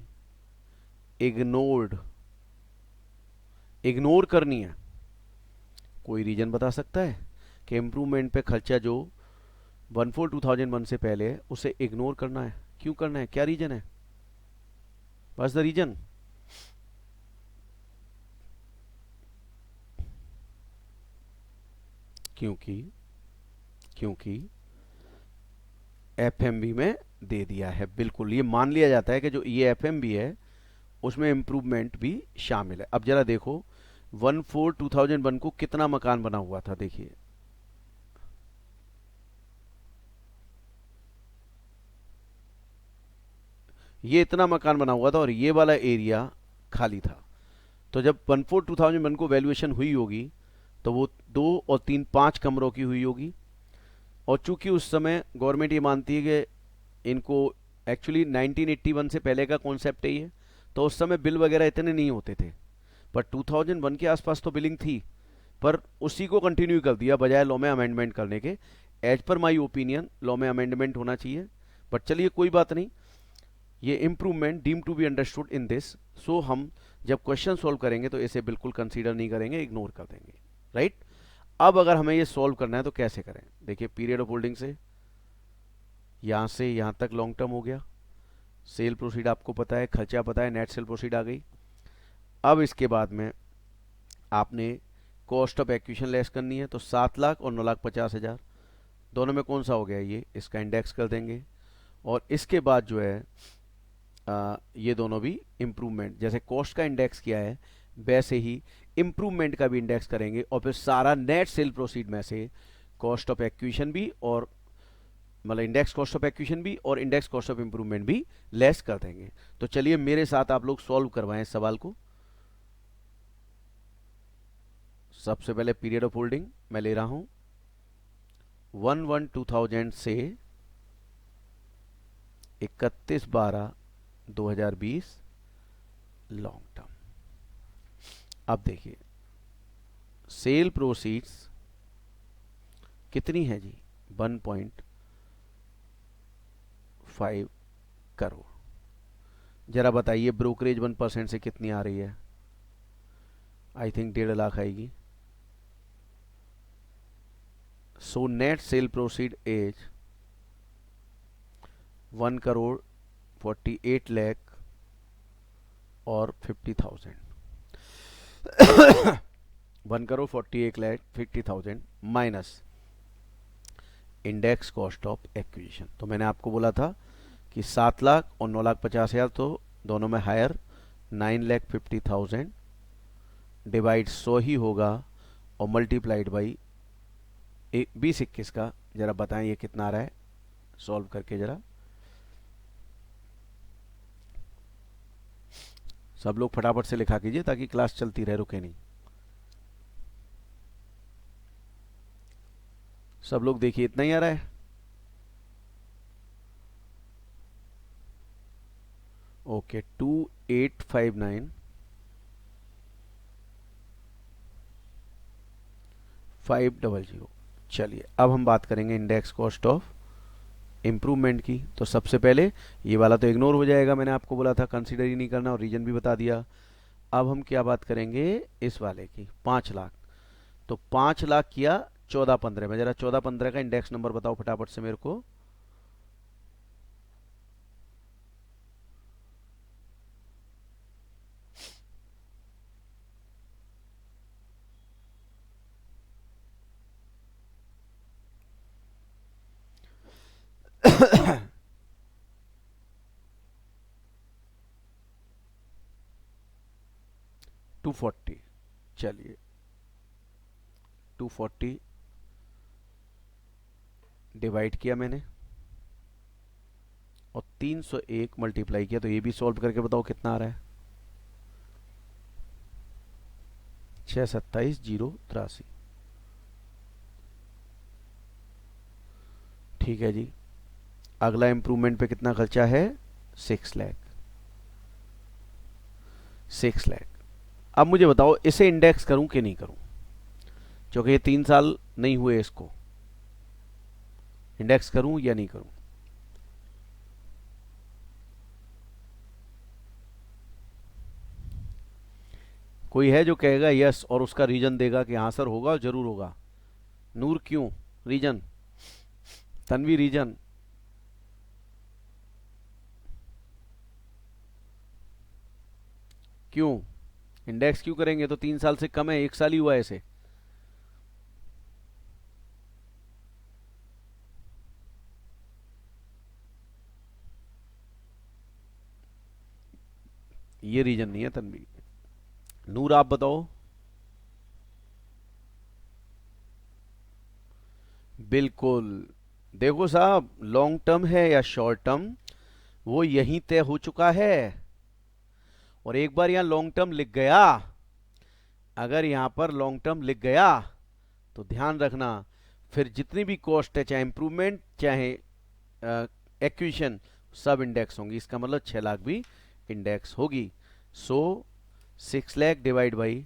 ignored. Ignore करनी है। कोई रीजन बता सकता है कि इंप्रूवमेंट पे खर्चा जो 1/4/2001 से पहले है उसे इग्नोर करना है? क्यों करना है? क्या रीजन है? बस द रीजन। क्योंकि एफएमबी में दे दिया है। बिल्कुल, ये मान लिया जाता है कि जो ये एफएमबी है उसमें इंप्रूवमेंट भी शामिल है। अब जरा देखो 1/4/2001 को कितना मकान बना हुआ था, देखिए। ये इतना मकान बना हुआ था और ये वाला एरिया खाली था। तो जब 1/4/2001 को वैल्यूएशन हुई होगी तो वो 2 और 3 5 कमरों की हुई होगी। और चूंकि उस समय गवर्नमेंट ये मानती है कि इनको एक्चुअली 1981 से पहले का कॉन्सेप्ट है ये, तो उस समय बिल वगैरह इतने नहीं होते थे। पर 2001 के आसपास तो बिलिंग थी, पर उसी को कंटिन्यू कर दिया बजाय लॉ में अमेंडमेंट करने के। As per my opinion law में अमेंडमेंट होना चाहिए, बट चलिए कोई बात नहीं। ये improvement deem to be understood in this, so हम जब क्वेश्चन सॉल्व करेंगे तो इसे बिल्कुल कंसीडर नहीं करेंगे, इग्नोर कर देंगे। राइट? अब अगर हमें ये सॉल्व करना है तो कैसे करें? देखिए, पीरियड ऑफ होल्डिंग से यहां तक लॉन्ग टर्म हो गया, सेल प्रोसीड आपको पता है, खर्चा पता है, नेट सेल प्रोसीड आ गई। अब इसके बाद में आपने कॉस्ट ऑफ एक्विजिशन लेस करनी है, तो 7 लाख और 9,50,000 दोनों में कौन सा हो गया? ये, इसका इंडेक्स कर देंगे। और इसके बाद जो है ये दोनों भी इम्प्रूवमेंट, जैसे कॉस्ट का इंडेक्स किया है वैसे ही इम्प्रूवमेंट का भी इंडेक्स करेंगे, और फिर सारा नेट सेल प्रोसीड में से कॉस्ट ऑफ एक्विजिशन भी, और मतलब इंडेक्स कॉस्ट ऑफ एक्विजिशन भी और इंडेक्स कॉस्ट ऑफ इंप्रूवमेंट भी लेस कर देंगे। तो चलिए मेरे साथ आप लोग सॉल्व करवाएं इस सवाल को। सबसे पहले पीरियड ऑफ होल्डिंग मैं ले रहा हूं 1/1/2000 से 31/12/2020 लॉन्ग टर्म। अब देखिए सेल प्रोसीड्स कितनी है जी? 1.5 करोड़। जरा बताइए ब्रोकरेज 1% से कितनी आ रही है? आई थिंक 1.5 लाख आएगी। So net cell proceed is 1,48,00,000 और 50,000। 1,48,50,000 minus index cost of acquisition. तो मैंने आपको बोला था कि 7 लाख और 9,50,000, तो दोनों में हायर 9,50,000 डिवाइड 100 ही होगा और मल्टीप्लाइड बाई 20-21 का। जरा बताएं ये कितना आ रहा है, सॉल्व करके जरा। सब लोग फटाफट से लिखा कीजिए ताकि क्लास चलती रहे, रुके नहीं। सब लोग देखिए, इतना ही आ रहा है। ओके, 2859 500। चलिए अब हम बात करेंगे इंडेक्स कॉस्ट ऑफ इम्प्रूवमेंट की। तो सबसे पहले ये वाला तो इग्नोर हो जाएगा, मैंने आपको बोला था कंसीडर ही नहीं करना, और रीजन भी बता दिया। अब हम क्या बात करेंगे इस वाले की, 5 लाख। तो 5 लाख किया 14-15 में। जरा 14-15 का इंडेक्स नंबर बताओ फटाफट से मेरे को। टू 240। चलिए 240 डिवाइड किया मैंने और 301 मल्टीप्लाई किया। तो ये भी सॉल्व करके बताओ कितना आ रहा है। 627,083। ठीक है जी। अगला इंप्रूवमेंट पे कितना खर्चा है, 6 लाख। 6 लाख। अब मुझे बताओ इसे इंडेक्स करूं कि नहीं करूं, क्योंकि ये 3 साल नहीं हुए, इसको इंडेक्स करूं या नहीं करूं। कोई है जो कहेगा यस और उसका रीजन देगा कि हाँ सर होगा और जरूर होगा। नूर क्यों, रीजन। तन्वी रीजन। क्यों इंडेक्स क्यों करेंगे, तो 3 साल से कम है, 1 साल ही हुआ है इसे। ये रीजन नहीं है तन्वी। नूर आप बताओ। बिल्कुल। देखो साहब, लॉन्ग टर्म है या शॉर्ट टर्म, वो यहीं तय हो चुका है। और एक बार यहां लॉन्ग टर्म लिख गया, अगर यहां पर लॉन्ग टर्म लिख गया तो ध्यान रखना, फिर जितनी भी कॉस्ट है, चाहे इंप्रूवमेंट चाहे एक्विजिशन, सब इंडेक्स होंगी। इसका मतलब 6 लाख भी इंडेक्स होगी। सो 6 लाख डिवाइड बाई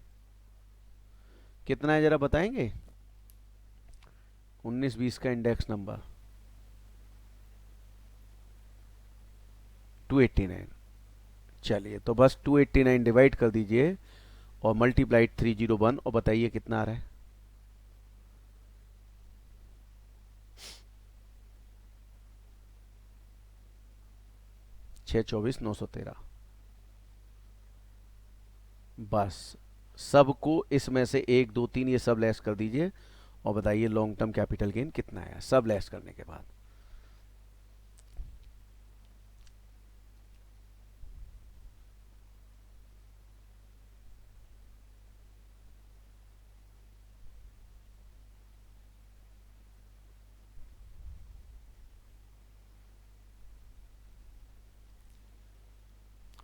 कितना है जरा बताएंगे, 19-20 का इंडेक्स नंबर 289। चलिए तो बस 289 डिवाइड कर दीजिए और मल्टीप्लाइड 301 और बताइए कितना आ रहा है। 624,913। बस सबको इसमें से 1 2 3 ये सब लेस कर दीजिए और बताइए लॉन्ग टर्म कैपिटल गेन कितना है, सब लेस करने के बाद।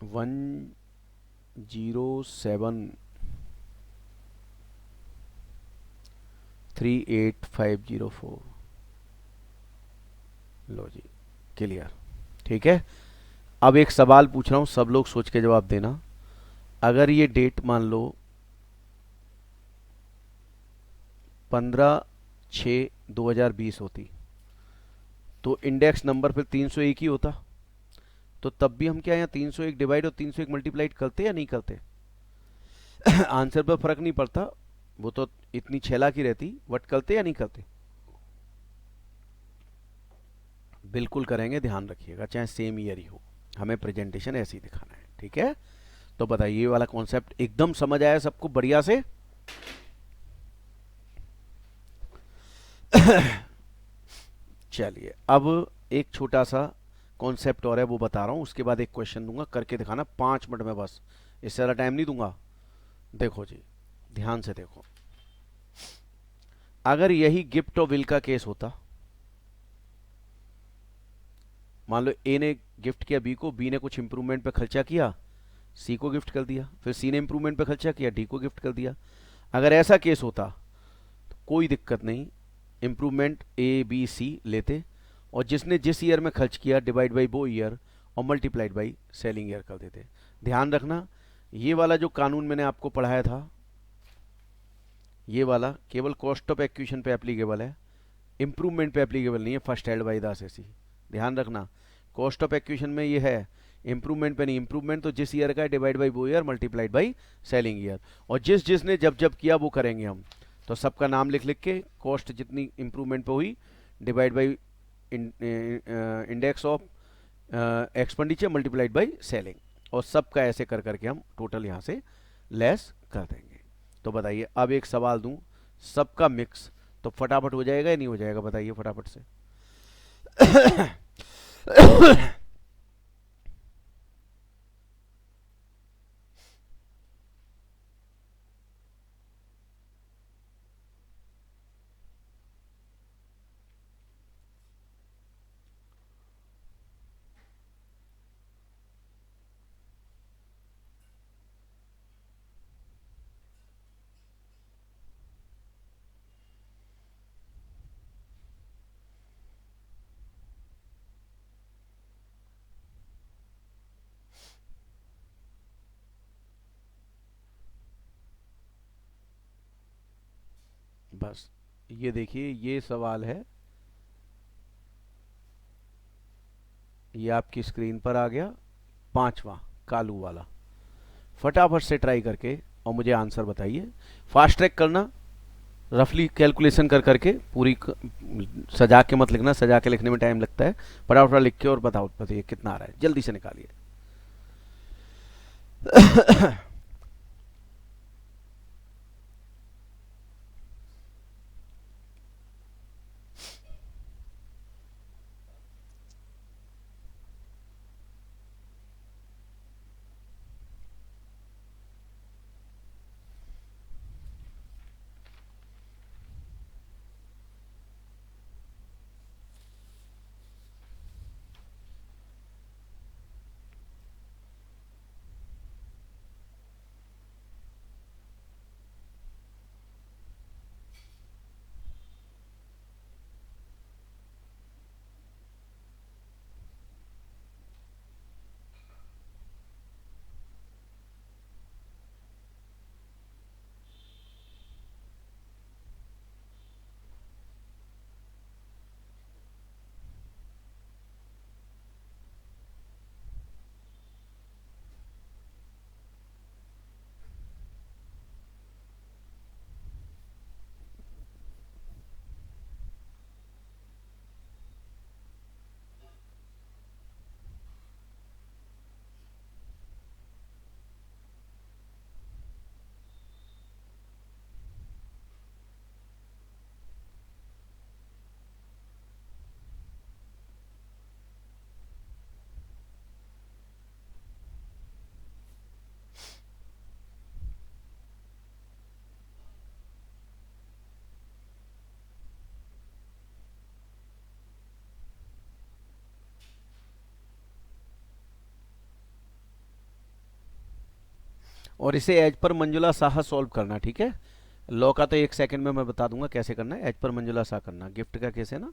वन 0,738,504। लो जी, क्लियर। ठीक है। अब एक सवाल पूछ रहा हूं, सब लोग सोच के जवाब देना। अगर ये डेट मान लो 15/6/2020 होती तो इंडेक्स नंबर फिर 301 ही होता। तो तब भी हम क्या यहाँ 301 डिवाइड और 301 मल्टीप्लाइड करते या नहीं करते। आंसर पर फर्क नहीं पड़ता, वो तो इतनी छेला की रहती, बट करते या नहीं करते? बिल्कुल करेंगे, ध्यान रखिएगा, चाहे सेम ईयर ही हो, हमें प्रेजेंटेशन ऐसे ही दिखाना है, ठीक है? तो बताइए, ये वाला कॉन्सेप्ट एकदम समझ आया सबको बढ़िया से? चलिए, अब एक छोटा सा कॉन्सेप्ट और है, वो बता रहा हूँ, उसके बाद एक क्वेश्चन दूंगा, करके दिखाना 5 मिनट में बस, इससे ज़्यादा टाइम नहीं दूंगा। देखो जी, ध्यान से देखो, अगर यही गिफ्ट और विल का केस होता, मान लो ए ने गिफ्ट किया बी को, बी ने कुछ इंप्रूवमेंट पे खर्चा किया, सी को गिफ्ट कर दिया, फिर सी ने इंप्रूवमेंट पे खर्चा किया, डी को गिफ्ट कर दिया। अगर ऐसा केस होता तो कोई दिक्कत नहीं, इंप्रूवमेंट ए बी सी लेते, और जिसने जिस ईयर में खर्च किया डिवाइड बाई वो ईयर और मल्टीप्लाइड बाई सेलिंग ईयर कर देते। ध्यान रखना, ये वाला जो कानून मैंने आपको पढ़ाया था, ये वाला केवल कॉस्ट ऑफ एक्विजिशन पे एप्लीकेबल है, इंप्रूवमेंट पे एप्लीकेबल नहीं है, फर्स्ट हेल्ड बाई दास ऐसी। ध्यान रखना, कॉस्ट ऑफ एक्विजिशन में ये है, इंप्रूवमेंट पे नहीं, इंप्रूवमेंट तो जिस ईयर का है डिवाइड बाई वो year multiplied by selling year, और जिस जिसने जब जब किया वो करेंगे हम। तो सबका नाम लिख लिख के, कॉस्ट जितनी इंप्रूवमेंट पे हुई divide by index of expenditure multiplied by selling, और सबका ऐसे कर करके हम टोटल यहाँ से लेस कर देंगे। तो बताइए, अब एक सवाल दूं, सबका मिक्स, तो फटाफट हो जाएगा या नहीं हो जाएगा? बताइए फटाफट से। बस ये देखिए, ये सवाल है, ये आपकी स्क्रीन पर आ गया, पांचवा कालू वाला। फटाफट से ट्राई करके और मुझे आंसर बताइए, फास्ट ट्रैक करना, रफली कैलकुलेशन कर करके, पूरी सजा के मत लिखना, सजा के लिखने में टाइम लगता है। फटाफट लिख के और बताओ, बताइए कितना आ रहा है, जल्दी से निकालिए। और इसे as per Manjula Saha solve करना, ठीक है? लॉ का तो 1 सेकंड में मैं बता दूंगा कैसे करना है, एज पर मंजुला साहा करना, गिफ्ट का केस है ना।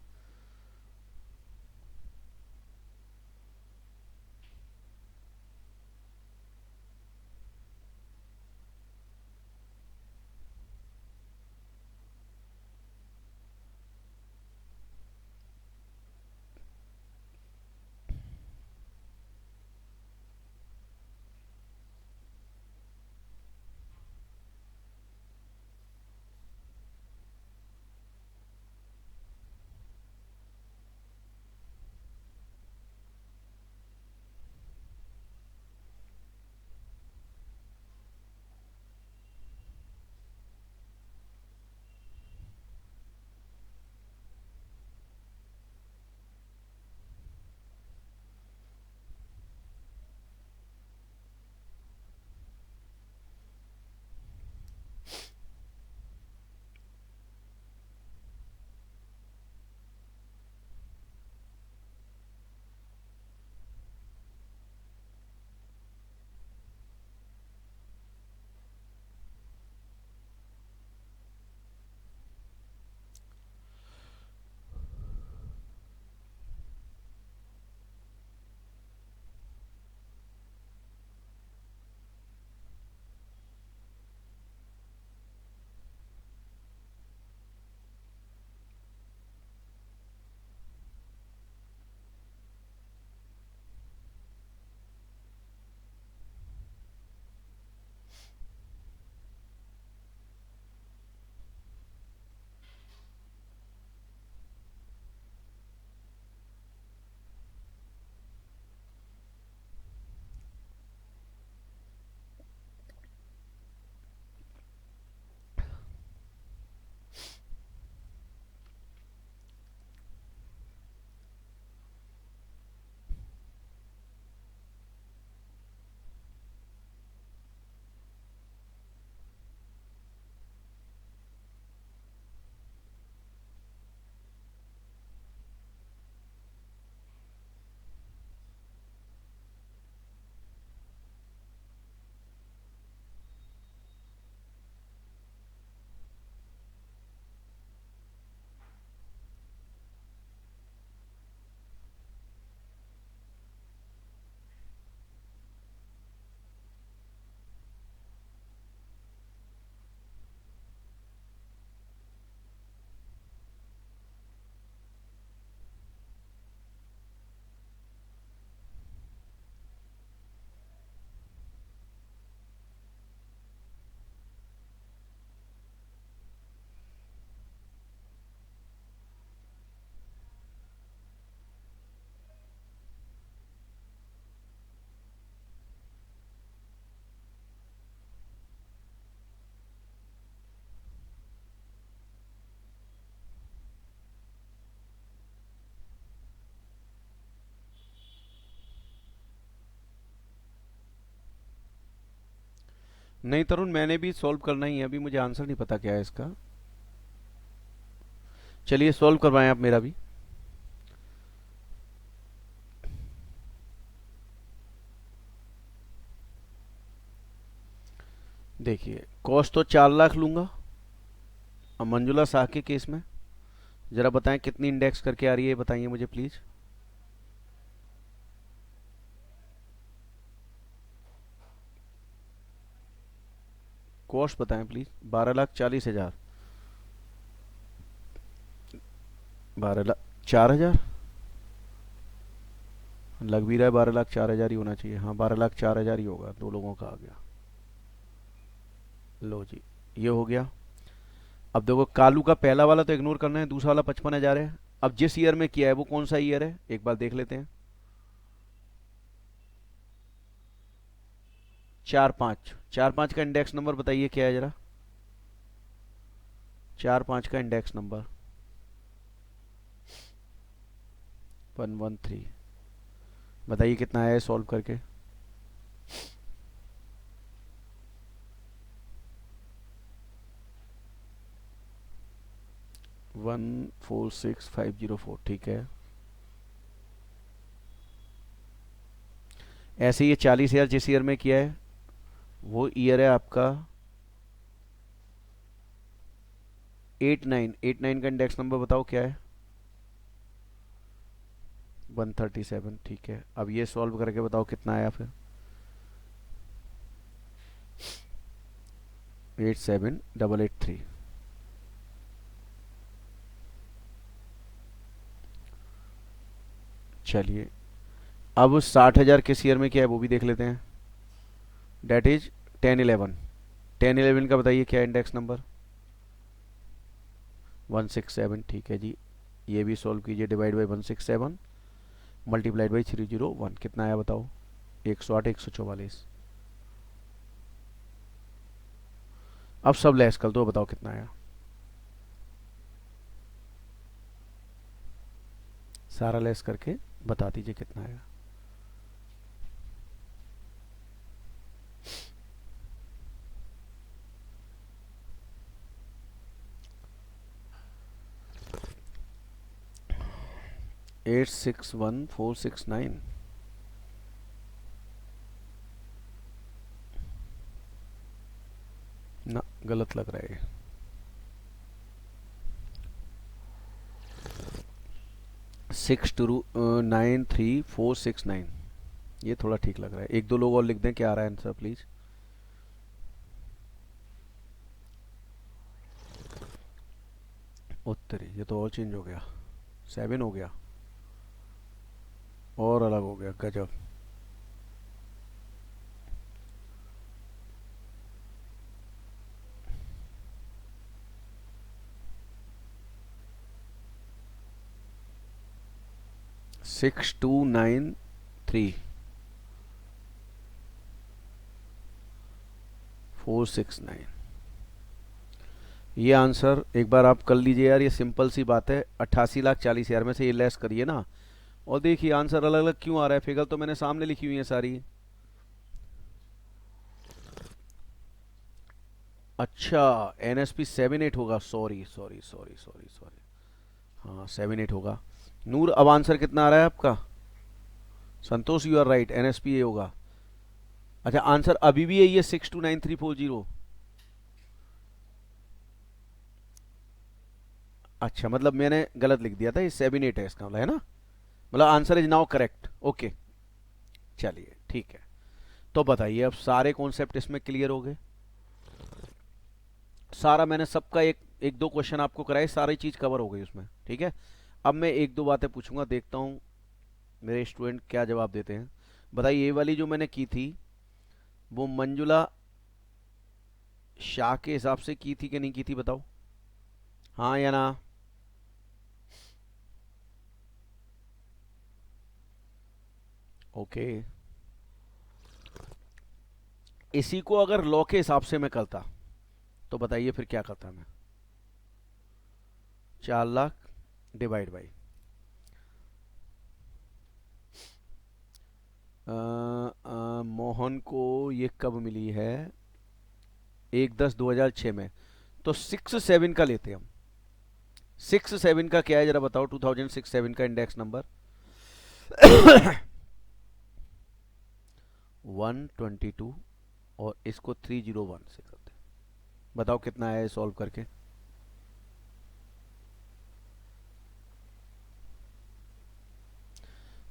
नहीं तरुण, मैंने भी सॉल्व करना ही है, अभी मुझे आंसर नहीं पता क्या है इसका। चलिए सॉल्व करवाएं आप मेरा भी। देखिए कॉस्ट तो 4 लाख लूंगा। अब मंजुला शाह के केस में जरा बताएं कितनी इंडेक्स करके आ रही है, बताइए मुझे प्लीज। कॉस्ट बताएं प्लीज। 12,40,000। 12,04,000 लग भी रहा है, 12,04,000 ही होना चाहिए। हाँ 12,04,000 ही होगा, दो लोगों का आ गया। लो जी, ये हो गया। अब देखो कालू का पहला वाला तो इग्नोर करना है, दूसरा वाला 55,000 है। अब जिस ईयर में किया है वो कौन सा ईयर है, एक बार देख लेते हैं। 4-5, 4-5 का इंडेक्स नंबर बताइए क्या है जरा। 4-5 का इंडेक्स नंबर 113। बताइए कितना आया है सॉल्व करके। 146504, ठीक है। ऐसे ये 40,000 जिस ईयर में किया है वो ईयर है आपका 89। 89 का इंडेक्स नंबर बताओ क्या है। 137, ठीक है। अब ये सॉल्व करके बताओ कितना आया फिर। 87,883। चलिए अब 60,000 किस ईयर में क्या है वो भी देख लेते हैं। Date is 10-11। 10-11 का बताइए क्या इंडेक्स नंबर। 167, ठीक है जी। ये भी सॉल्व कीजिए, डिवाइड बाई 167 मल्टीप्लाइड बाई 301, कितना आया बताओ। 108, 144। अब सब लेस कर दो, बताओ कितना आया। सारा लेस करके बता दीजिए कितना आया। एट 61469। ना गलत लग रहा है। 6293,469, ये थोड़ा ठीक लग रहा है। एक दो लोग और लिख दें क्या आ रहा है आंसर प्लीज। उत्तरी, ये तो और चेंज हो गया, 7 हो गया और अलग हो गया, गजब। सिक्स टू नाइन थ्री 469, ये आंसर एक बार आप कर लीजिए यार, ये सिंपल सी बात है। 88,40,000 में से ये लेस करिए ना, और देखिए आंसर अलग अलग क्यों आ रहा है। फिगर तो मैंने सामने लिखी हुई है सारी। अच्छा, NSP 7-8 होगा, sorry sorry sorry sorry sorry. हाँ 7-8 होगा। नूर अब आंसर कितना आ रहा है आपका। संतोष यू आर राइट, NSP ये होगा। अच्छा आंसर अभी भी यही है 629340। अच्छा मतलब मैंने गलत लिख दिया था, ये 7-8 है इसका मतलब, है ना। मतलब answer is now correct, okay. चलिए ठीक है। तो बताइए अब सारे कॉन्सेप्ट इसमें क्लियर हो गए। सारा मैंने सबका एक एक दो क्वेश्चन आपको कराए, सारी चीज कवर हो गई उसमें, ठीक है। अब मैं एक दो बातें पूछूंगा, देखता हूँ मेरे स्टूडेंट क्या जवाब देते हैं। बताइए ये वाली जो मैंने की थी वो मंजुला शाह के हिसाब से की थी कि नहीं की थी, बताओ हाँ या ना। ओके, इसी को अगर लॉ के हिसाब से मैं करता तो बताइए फिर क्या करता मैं। 4 लाख डिवाइड बाई मोहन को ये कब मिली है, 1/10/2006 में, तो 6-7 का लेते हैं हम। 6-7 का क्या है जरा बताओ, 2006-7 का इंडेक्स नंबर 122, और इसको 301 से करते हैं। बताओ कितना है सॉल्व करके।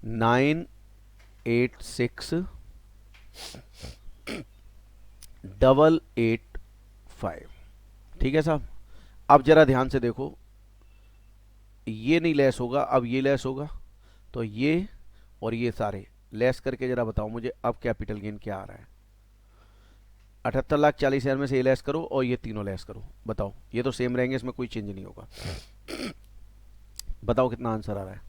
986,885। ठीक है साहब। अब जरा ध्यान से देखो, ये नहीं लेस होगा, अब ये लेस होगा, तो ये और ये सारे लेस करके जरा बताओ मुझे अब कैपिटल गेन क्या आ रहा है। 78,40,000 में से ये लेस करो और ये तीनों लेस करो, बताओ। ये तो सेम रहेंगे, इसमें कोई चेंज नहीं होगा। बताओ कितना आंसर आ रहा है।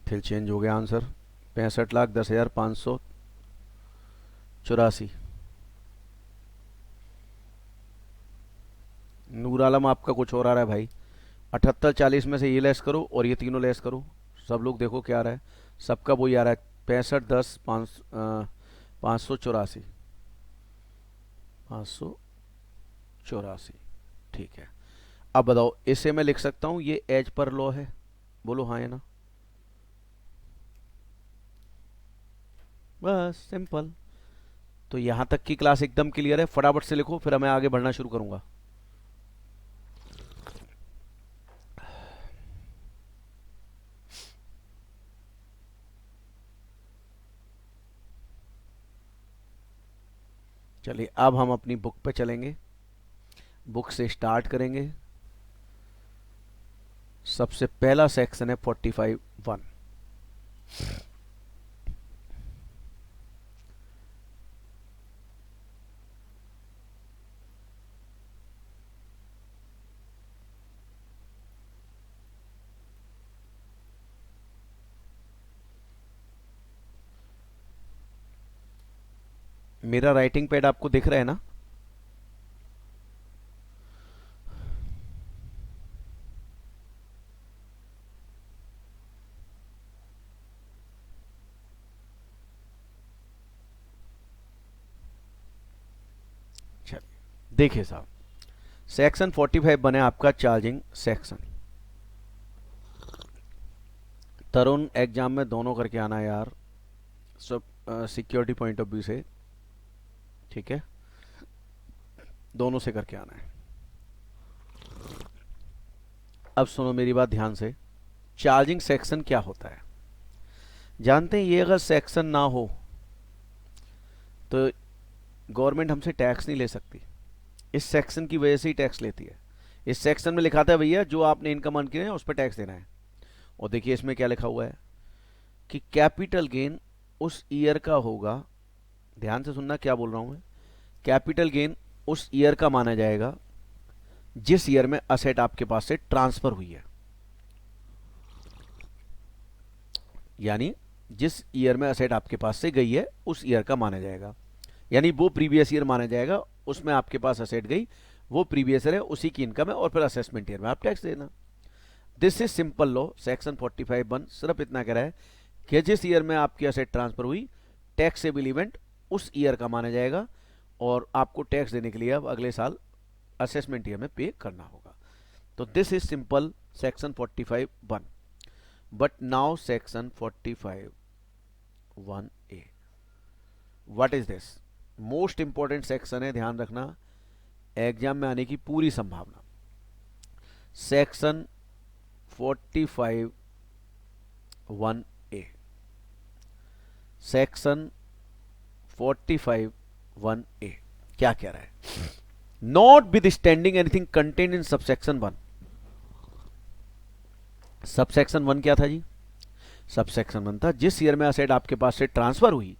फिर चेंज हो गया आंसर। 65,10,584। नूर आलम आपका कुछ और आ रहा है भाई। 78-40 में से ये लेस करो और ये तीनों लेस करो। सब लोग देखो क्या आ रहा है, सबका वही आ रहा है। 65-10-584। 584। ठीक है। अब बताओ, इसे मैं लिख सकता हूँ ये एज पर लॉ है, बोलो हाँ या ना। बस सिंपल। तो यहां तक की क्लास एकदम क्लियर है, फटाफट से लिखो फिर मैं आगे बढ़ना शुरू करूंगा। चलिए अब हम अपनी बुक पे चलेंगे, बुक से स्टार्ट करेंगे। सबसे पहला सेक्शन है 45(1). मेरा राइटिंग पैड आपको दिख रहा है ना। चलिए देखिए साहब, सेक्शन 45 बने आपका चार्जिंग सेक्शन। तरुण एग्जाम में दोनों करके आना यार, सब सिक्योरिटी पॉइंट ऑफ व्यू से, ठीक है, दोनों से करके आना है। अब सुनो मेरी बात ध्यान से, चार्जिंग सेक्शन क्या होता है जानते हैं। ये अगर सेक्शन ना हो तो गवर्नमेंट हमसे टैक्स नहीं ले सकती। इस सेक्शन की वजह से ही टैक्स लेती है। इस सेक्शन में लिखा था भैया जो आपने इनकम अर्न की है उस पर टैक्स देना है। और देखिए इसमें क्या लिखा हुआ है कि कैपिटल गेन उस ईयर का होगा, ध्यान से सुनना क्या बोल रहा हूं मैं। कैपिटल गेन उस ईयर का माना जाएगा जिस ईयर में असेट आपके पास से ट्रांसफर हुई है, यानी जिस ईयर में असेट आपके पास से गई है उस ईयर का माना जाएगा। यानी वो प्रीवियस ईयर माना जाएगा, उसमें आपके पास असेट गई, वो प्रीवियस ईयर है, उसी की इनकम है, और फिर असेसमेंट ईयर में आप टैक्स देना। This is simple law. Section 45(1) सिर्फ इतना कह रहा है कि जिस ईयर में आपकी असेट ट्रांसफर हुई, टैक्सेबल इवेंट उस ईयर का माना जाएगा, और आपको टैक्स देने के लिए अब अगले साल असेसमेंट ईयर में पे करना होगा। तो this is simple section 45(1). But now section 45(1)(a). What is this? Most important section है, ध्यान रखना, एग्जाम में आने की पूरी संभावना। Section 45(1)(a). सेक्शन 45(1)(a) क्या कह रहा है? Notwithstanding anything contain in subsection 1। Subsection 1 क्या था जी? सबसेक्शन 1 था जिस ईयर में असेट आपके पास से ट्रांसफर हुई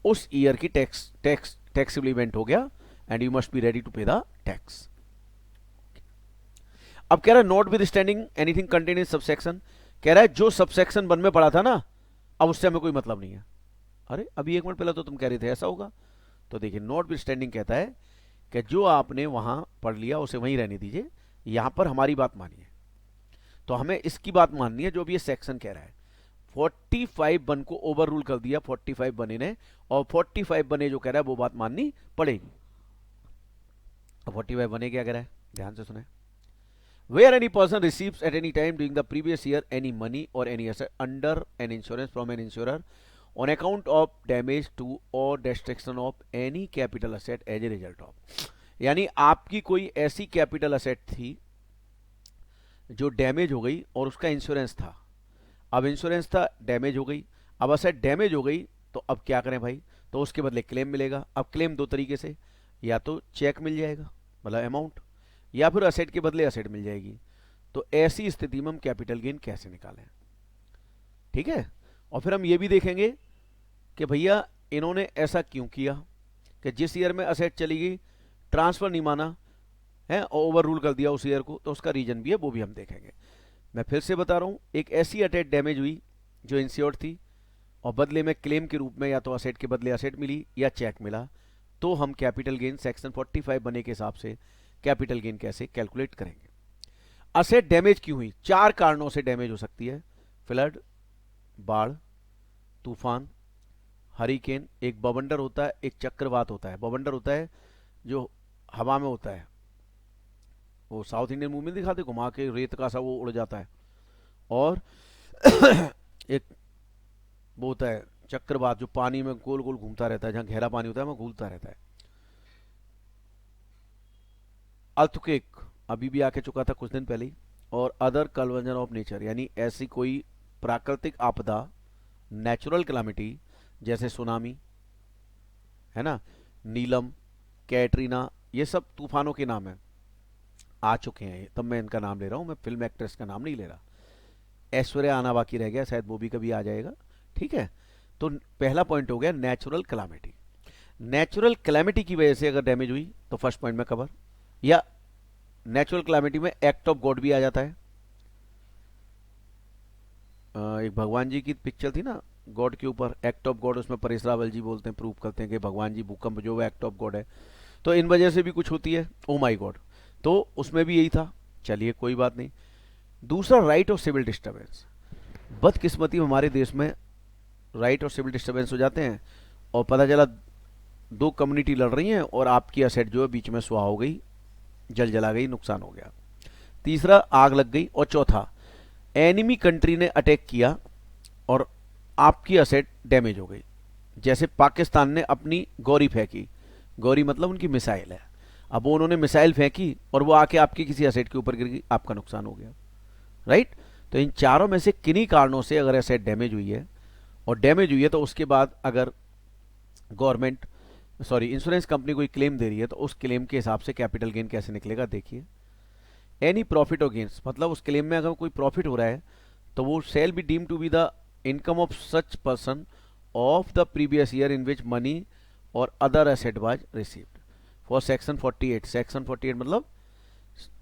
उस ईयर की टैक्सेबल इवेंट हो गया, and you must be ready to pay the tax. अब कह रहा है notwithstanding anything contain in subsection, कह रहा है जो सबसेक्शन 1 में पढ़ा था ना, अब उससे हमें कोई मतलब नहीं है। अरे अभी 1 मिनट पहले तो तुम कह रहे थे ऐसा होगा। तो देखिए नॉट विद स्टैंडिंग कहता है कि जो आपने वहां पढ़ लिया उसे वहीं रहने दीजिए, यहां पर हमारी बात मानिए। तो हमें इसकी बात माननी है जो भी ये सेक्शन कह रहा है। 45 वन को ओवर रूल कर दिया 45 बने ने, और 45 बने जो कह रहा है वो बात माननी पड़ेगी। 45 बने क्या कह रहा है, ध्यान से सुने। Where any person receives at any time during the previous year any money or any asset under an insurance from an insurer on account of damage to or destruction of any capital asset as a result of, यानी आपकी कोई ऐसी capital asset थी जो damage हो गई और उसका इंश्योरेंस था। अब इंश्योरेंस था, डैमेज हो गई, अब असेट डैमेज हो गई, तो अब क्या करें भाई, तो उसके बदले क्लेम मिलेगा। अब क्लेम दो तरीके से, या तो चेक मिल जाएगा मतलब अमाउंट, या फिर असेट के बदले असेट मिल जाएगी। तो ऐसी स्थिति में हम कैपिटल गेन कैसे निकालें, ठीक है। और फिर हम ये भी देखेंगे कि भैया इन्होंने ऐसा क्यों किया कि जिस ईयर में असेट चली गई ट्रांसफर नहीं माना है, ओवर रूल कर दिया उस ईयर को, तो उसका रीजन भी है, वो भी हम देखेंगे। मैं फिर से बता रहा हूं, एक ऐसी असेट डैमेज हुई जो इंश्योर्ड थी और बदले में क्लेम के रूप में या तो असेट के बदले असेट मिली या चेक मिला, तो हम कैपिटल गेन सेक्शन 45 बने के हिसाब से कैपिटल गेन कैसे कैलकुलेट करेंगे। असेट डैमेज क्यों हुई, 4 कारणों से डैमेज हो सकती है। फ्लड, बाढ़, तूफान, हरिकेन, एक बवंडर होता है, एक चक्रवात होता है। बवंडर होता है जो हवा में होता है, वो साउथ इंडियन मूवी में दिखाते घुमा के रेत का सा वो उड़ जाता है। और एक वो होता है चक्रवात जो पानी में गोल गोल घूमता रहता है, जहां गहरा पानी होता है वहां घूमता रहता है। अर्थक्वेक अभी भी आके चुका था कुछ दिन पहले ही। और अदर कन्वर्जन ऑफ नेचर, यानी ऐसी कोई प्राकृतिक आपदा, नेचुरल क्लामिटी, जैसे सुनामी है ना, नीलम, कैटरीना, ये सब तूफानों के नाम है, आ चुके हैं, तब मैं इनका नाम ले रहा हूं, मैं फिल्म एक्ट्रेस का नाम नहीं ले रहा। ऐश्वर्या आना बाकी रह गया, शायद वो भी कभी आ जाएगा, ठीक है। तो पहला पॉइंट हो गया नेचुरल क्लामिटी। नेचुरल क्लामिटी की वजह से अगर डैमेज हुई तो फर्स्ट पॉइंट में कवर, या नेचुरल क्लामिटी में एक्ट ऑफ गॉड भी आ जाता है। एक भगवान जी की पिक्चर थी ना गॉड के ऊपर, एक्ट ऑफ गॉड, उसमें परेश रावल जी बोलते हैं, प्रूव करते हैं कि भगवान जी भूकंप जो है एक्ट ऑफ गॉड है। तो इन वजह से भी कुछ होती है, ओ माई गॉड, तो उसमें भी यही था। चलिए कोई बात नहीं। दूसरा राइट ऑफ सिविल डिस्टर्बेंस, बदकिस्मती हमारे देश में राइट और सिविल डिस्टर्बेंस हो जाते हैं और पता चला 2 कम्युनिटी लड़ रही हैं और आपकी असेट जो है बीच में सुहा हो गई, जल जला गई, नुकसान हो गया। तीसरा आग लग गई। और चौथा एनिमी कंट्री ने अटैक किया और आपकी असेट डैमेज हो गई। जैसे पाकिस्तान ने अपनी गौरी फेंकी, गौरी मतलब उनकी मिसाइल है, अब वो उन्होंने मिसाइल फेंकी और वो आके आपके किसी असेट के ऊपर गिर गई, आपका नुकसान हो गया, राइट। तो इन चारों में से किन्हीं कारणों से अगर एसेट डैमेज हुई है, और डैमेज हुई है तो उसके बाद अगर गवर्नमेंट इंश्योरेंस कंपनी कोई क्लेम दे रही है तो उस क्लेम के हिसाब से कैपिटल गेन कैसे निकलेगा देखिए। एनी प्रॉफिट और गेन्स, मतलब उस क्लेम में अगर कोई प्रॉफिट हो रहा है तो वो sale be deem to be the income of such person of the previous year in which money or other asset was received for section 48। Section 48 मतलब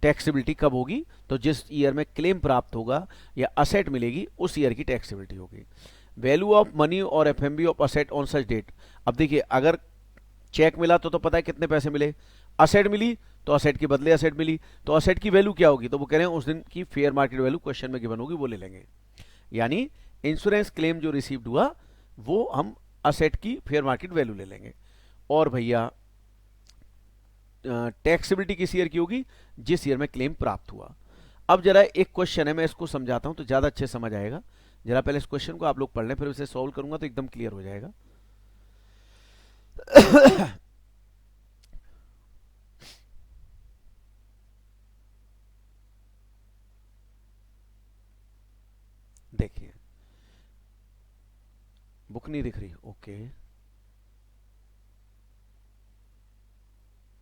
टैक्सेबिलिटी कब होगी, तो जिस ईयर में क्लेम प्राप्त होगा या असेट मिलेगी उस ईयर की टैक्सेबिलिटी होगी। वैल्यू ऑफ मनी और FMV of asset on such date, अब देखिए अगर चेक मिला तो पता है कितने पैसे मिले, असेट मिली तो असेट के बदले असेट मिली, तो असेट की वैल्यू क्या होगी, तो वो कह रहे हैं उस दिन की फेयर मार्केट वैल्यू क्वेश्चन में गिवन होगी, वो ले लेंगे। यानी इंश्योरेंस क्लेम जो रिसीव्ड हुआ वो हम असेट की फेयर मार्केट वैल्यू ले लेंगे। और भैया टैक्सेबिलिटी किस ईयर की होगी, जिस ईयर में क्लेम प्राप्त हुआ। अब जरा एक क्वेश्चन है, मैं इसको समझाता हूं तो ज्यादा अच्छे समझ आएगा। जरा पहले इस क्वेश्चन को आप लोग पढ़ लें, फिर इसे सॉल्व करूंगा तो एकदम क्लियर हो जाएगा। देखिए बुक नहीं दिख रही, ओके।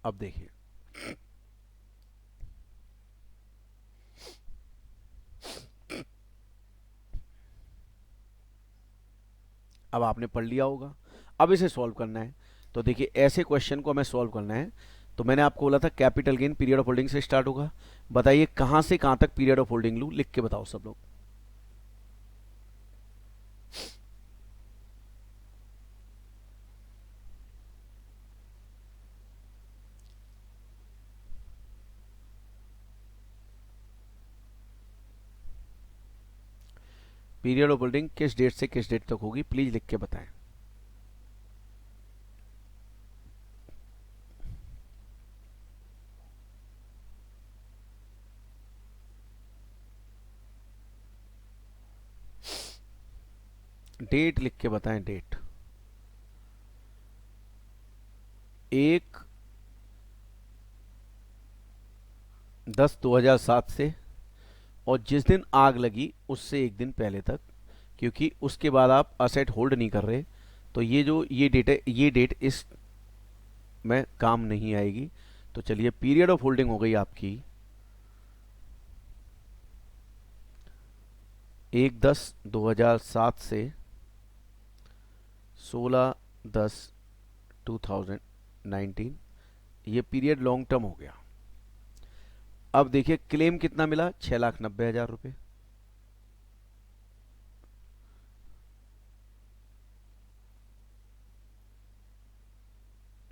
अब देखिए अब आपने पढ़ लिया होगा, अब इसे सॉल्व करना है। तो देखिए ऐसे क्वेश्चन को हमें सॉल्व करना है तो मैंने आपको बोला था capital gain period of holding से स्टार्ट होगा। बताइए कहां से कहां तक पीरियड ऑफ होल्डिंग लूं, लिख के बताओ सब लोग। पीरियड ऑफ होल्डिंग किस डेट से किस डेट तक होगी, प्लीज लिख के बताएं। डेट लिख के बताएं, डेट। 1/10/2007 से, और जिस दिन आग लगी उससे एक दिन पहले तक, क्योंकि उसके बाद आप असेट होल्ड नहीं कर रहे, तो ये डेट है, ये डेट इस में काम नहीं आएगी। तो चलिए पीरियड ऑफ होल्डिंग हो गई आपकी 1/10/2007 से 16/10/2019, ये पीरियड लॉन्ग टर्म हो गया। अब देखिए क्लेम कितना मिला, 6,90,000 रुपये।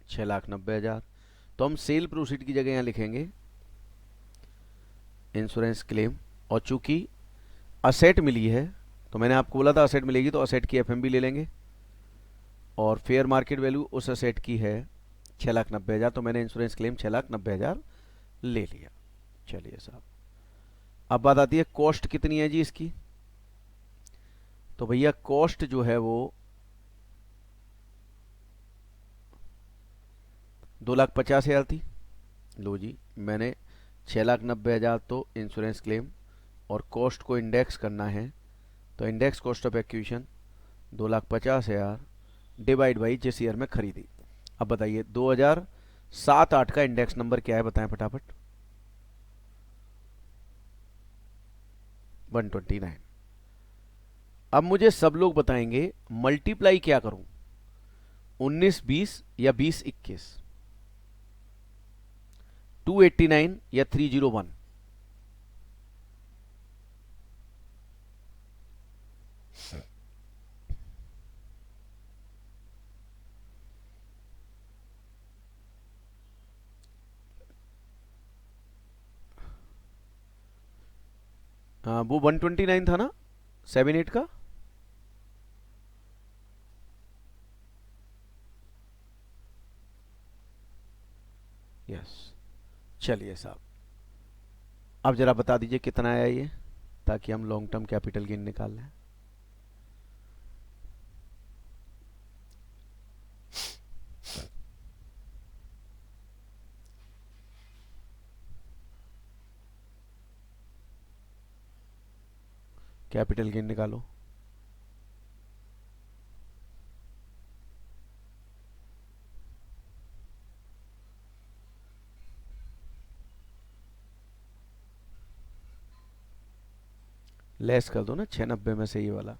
$6,90,000। तो हम सेल प्रोसीड की जगह यहां लिखेंगे इंश्योरेंस क्लेम, और चूंकि असेट मिली है तो मैंने आपको बोला था असेट मिलेगी तो असेट की एफएमबी ले लेंगे, और फेयर मार्केट वैल्यू उस असेट की है 6,90,000, तो मैंने इंश्योरेंस क्लेम 6,90,000 ले लिया। चलिए साहब, अब बात आती है कॉस्ट कितनी है जी इसकी। तो भैया कॉस्ट जो है वो 2,50,000 थी। लो जी, मैंने 6,90,000 तो इंश्योरेंस क्लेम और कॉस्ट को इंडेक्स करना है, तो index cost of acquisition 2,50,000 divide by जिस ईयर में खरीदी। अब बताइए 2007-8 का इंडेक्स नंबर क्या है, बताएं फटाफट। 129। अब मुझे सब लोग बताएंगे मल्टीप्लाई क्या करूं, 19-20 या 20-21, 289 या 301। वो 129 था ना 7-8 का। यस। चलिए साहब, अब जरा बता दीजिए कितना आया ये, ताकि हम लॉन्ग टर्म कैपिटल गेन निकाल लें। कैपिटल गेन निकालो। लेस कर दो ना 690 में से ये वाला।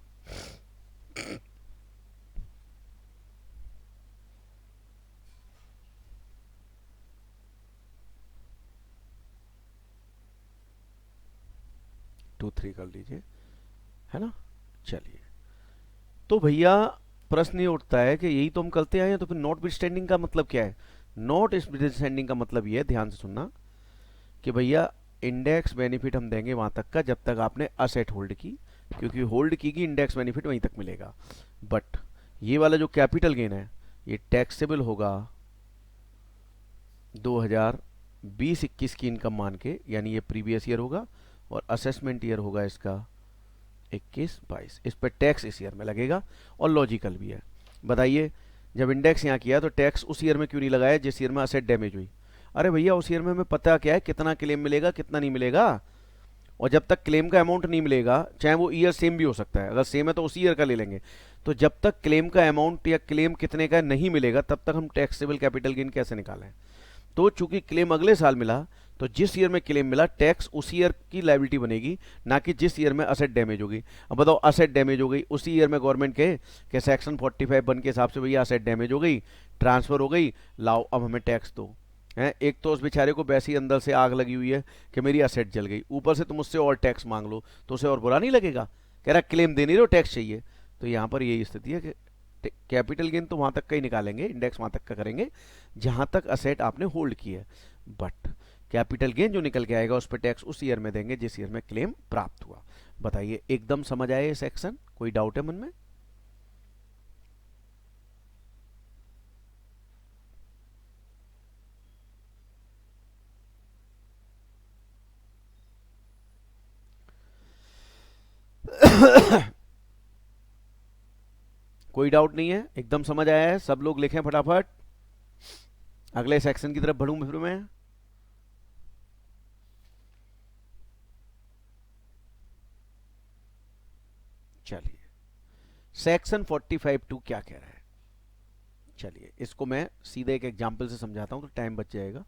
टू 3 कर लीजिए, है ना। चलिए, तो भैया प्रश्न ये उठता है कि यही तो हम करते आए हैं, तो फिर नॉट विथस्टैंडिंग का मतलब क्या है। नॉट विथस्टैंडिंग का मतलब ये है, ध्यान से सुनना, कि भैया इंडेक्स बेनिफिट हम देंगे वहां तक का जब तक आपने असेट होल्ड की, क्योंकि होल्ड की इंडेक्स बेनिफिट वहीं तक मिलेगा। बट ये वाला जो कैपिटल गेन है ये टैक्सेबल होगा 2020-21 की इनकम मान के, यानी ये प्रीवियस ईयर होगा, और असेसमेंट ईयर होगा इसका 21-22। इस पर टैक्स इस ईयर में लगेगा, और लॉजिकल भी है। बताइए जब इंडेक्स यहाँ किया तो टैक्स उस ईयर में क्यों नहीं लगाया जिस ईयर में असेट डैमेज हुई। अरे भैया उस ईयर में हमें पता क्या है कितना क्लेम मिलेगा कितना नहीं मिलेगा, और जब तक क्लेम का अमाउंट नहीं मिलेगा, चाहे वो ईयर सेम भी हो सकता है, अगर सेम है तो उसी ईयर का ले लेंगे, तो जब तक क्लेम का अमाउंट या क्लेम कितने का नहीं मिलेगा तब तक हम टैक्सेबल कैपिटल गेन कैसे निकालें। तो चूंकि क्लेम अगले साल मिला, तो जिस ईयर में क्लेम मिला टैक्स उसी ईयर की लायबिलिटी बनेगी, ना कि जिस ईयर में असेट डैमेज होगी। अब बताओ असेट डैमेज हो गई उसी ईयर में, गवर्नमेंट के सेक्शन 45(1) के हिसाब से भैया असेट डैमेज हो गई, ट्रांसफर हो गई, लाओ अब हमें टैक्स दो। हैं। एक तो उस बेचारे को वैसे ही अंदर से आग लगी हुई है कि मेरी असेट जल गई, ऊपर से तुम उससे और टैक्स मांग लो तो उसे और बुरा नहीं लगेगा, कह रहा क्लेम दे नहीं रहे हो, टैक्स चाहिए। तो यहाँ पर यही स्थिति है कि कैपिटल गेन तो वहां तक का ही निकालेंगे, इंडेक्स वहां तक का करेंगे जहां तक असेट आपने होल्ड की है, बट कैपिटल गेन जो निकल के आएगा उस पर टैक्स उस ईयर में देंगे जिस ईयर में क्लेम प्राप्त हुआ। बताइए एकदम समझ आए ये सेक्शन, कोई डाउट है मन में? कोई डाउट नहीं है, एकदम समझ आया है, सब लोग लिखें फटाफट, अगले सेक्शन की तरफ बढ़ूं फिर मैं। चलिए सेक्शन 45(2) क्या कह रहा है, चलिए इसको मैं सीधे एक एग्जांपल से समझाता हूं तो टाइम बच जाएगा।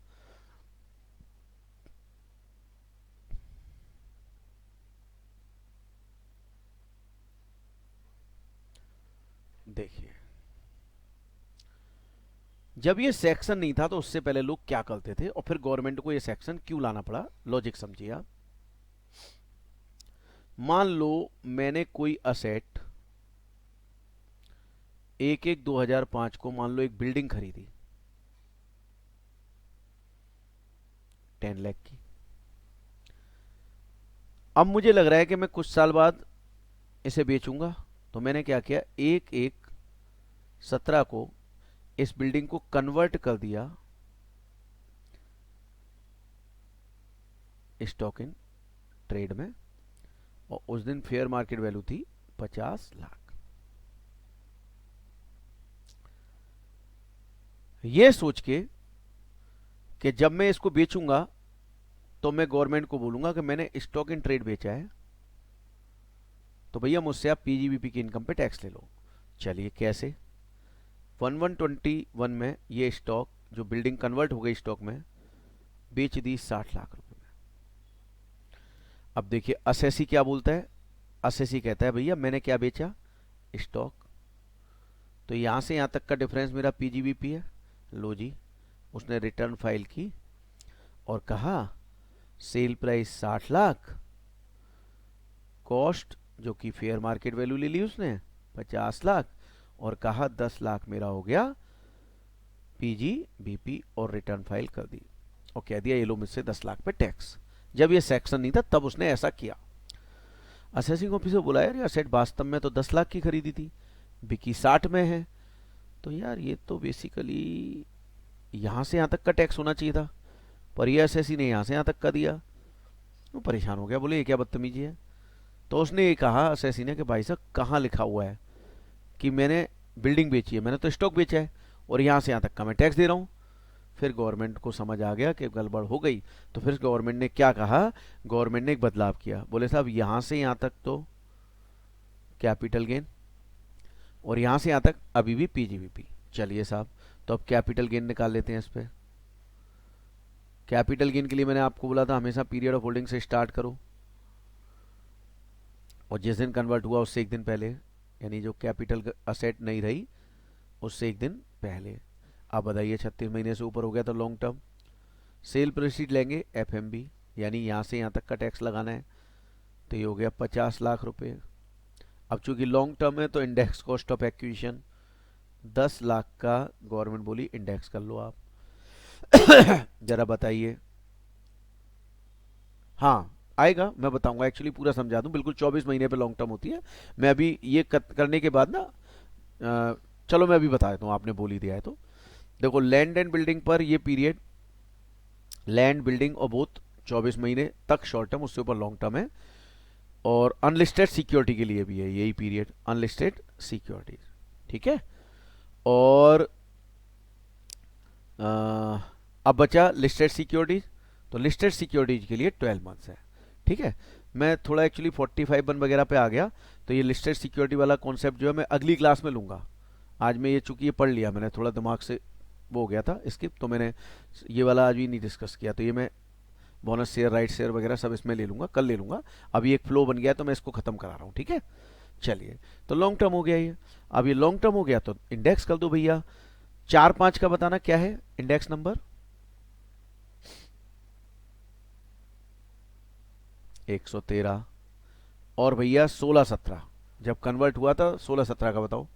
देखिए जब ये सेक्शन नहीं था तो उससे पहले लोग क्या करते थे और फिर गवर्नमेंट को ये सेक्शन क्यों लाना पड़ा, लॉजिक समझिए आप। मान लो मैंने कोई असेट 1/1/2005 को मान लो एक बिल्डिंग खरीदी 10 लाख की। अब मुझे लग रहा है कि मैं कुछ साल बाद इसे बेचूंगा, तो मैंने क्या किया, 1/1/17 को इस बिल्डिंग को कन्वर्ट कर दिया स्टॉक इन ट्रेड में, और उस दिन फेयर मार्केट वैल्यू थी 50 लाख। ये सोच के कि जब मैं इसको बेचूंगा तो मैं गवर्नमेंट को बोलूंगा कि मैंने स्टॉक इन ट्रेड बेचा है, तो भैया मुझसे आप पीजीबीपी की इनकम पे टैक्स ले लो। चलिए कैसे, 1121 में ये स्टॉक जो बिल्डिंग कन्वर्ट हो गई स्टॉक में बेच दी 60 लाख रुपए में। अब देखिए असेसी क्या बोलता है, असेसी कहता है भैया मैंने क्या बेचा, स्टॉक, तो यहां से यहां तक का डिफरेंस मेरा पीजीबीपी है। लो जी, उसने रिटर्न फाइल की और कहा सेल प्राइस 60 लाख, कॉस्ट जो कि फेयर मार्केट वैल्यू ले ली उसने 50 लाख, और कहा 10 लाख मेरा हो गया पीजीबीपी, और रिटर्न फाइल कर दी और कह दिया ये लो मुझसे 10 लाख पे टैक्स। जब ये सेक्शन नहीं था तब उसने ऐसा किया। असेसिंग ऑफिसर बोला यार ये असेट वास्तव में तो 10 लाख की खरीदी थी, बिकी 60 में है, तो यार ये तो बेसिकली यहां से यहां तक का टैक्स होना चाहिए था, पर ये एसएससी ने यहां से यहां तक का दिया। वो परेशान हो गया, बोले ये क्या बदतमीजी है। तो उसने ये कहा एसएससी ने कि भाई साहब कहाँ लिखा हुआ है कि मैंने बिल्डिंग बेची है, मैंने तो स्टॉक बेचा है और यहां से यहां तक का मैं टैक्स दे रहा हूं। फिर गवर्नमेंट को समझ आ गया कि गड़बड़ हो गई, तो फिर गवर्नमेंट ने क्या कहा, गवर्नमेंट ने एक बदलाव किया, बोले साहब यहां से यहां तक तो कैपिटल गेन और यहां से यहां तक अभी भी पीजीबीपी। चलिए साहब तो अब कैपिटल गेन निकाल लेते हैं इस पे। कैपिटल गेन के लिए मैंने आपको बोला था हमेशा पीरियड ऑफ होल्डिंग से स्टार्ट करो, और जिस दिन कन्वर्ट हुआ उससे एक दिन पहले, यानी जो कैपिटल असेट नहीं रही उससे एक दिन पहले। अब बताइए 36 महीने से ऊपर हो गया तो लॉन्ग टर्म। सेल प्रोसीड लेंगे एफएमबी, यानी यहाँ से यहाँ तक का टैक्स लगाना है, तो ये हो गया 50 लाख रुपए। अब चूंकि लॉन्ग टर्म है तो index cost of acquisition 10 lakh का गवर्नमेंट बोली इंडेक्स कर लो आप। जरा बताइए, हाँ आएगा, मैं बताऊंगा, एक्चुअली पूरा समझा दूं, बिल्कुल 24 महीने पे लॉन्ग टर्म होती है। मैं अभी ये करने के बाद ना चलो मैं अभी बता देता हूँ, आपने बोल ही दिया है तो। देखो लैंड एंड बिल्डिंग पर ये पीरियड, लैंड बिल्डिंग और बोथ 24 महीने तक शॉर्ट टर्म, उससे ऊपर लॉन्ग टर्म है। और अनलिस्टेड सिक्योरिटी के लिए भी है यही पीरियड, अनलिस्टेड सिक्योरिटी, ठीक है। और अब बचा लिस्टेड सिक्योरिटीज, तो लिस्टेड सिक्योरिटीज के लिए 12 मंथ्स है, ठीक है। मैं थोड़ा एक्चुअली 45(1) वगैरह पे आ गया, तो ये लिस्टेड सिक्योरिटी वाला कॉन्सेप्ट जो है मैं अगली क्लास में लूंगा। आज मैं ये चूंकि ये पढ़ लिया मैंने, थोड़ा दिमाग से वो हो गया था स्किप, तो मैंने ये वाला आज भी नहीं डिस्कस किया, तो ये मैं बोनस शेयर, राइट शेयर वगैरह सब इसमें ले लूंगा, कल ले लूंगा। अभी एक फ्लो बन गया तो मैं इसको खत्म करा रहा हूँ, ठीक है। चलिए तो लॉन्ग टर्म हो गया ये। अब ये लॉन्ग टर्म हो गया तो इंडेक्स कर दो भैया। 4-5 का बताना क्या है इंडेक्स नंबर, 113 और भैया 16-17 जब कन्वर्ट हुआ था 16-17 का बताओ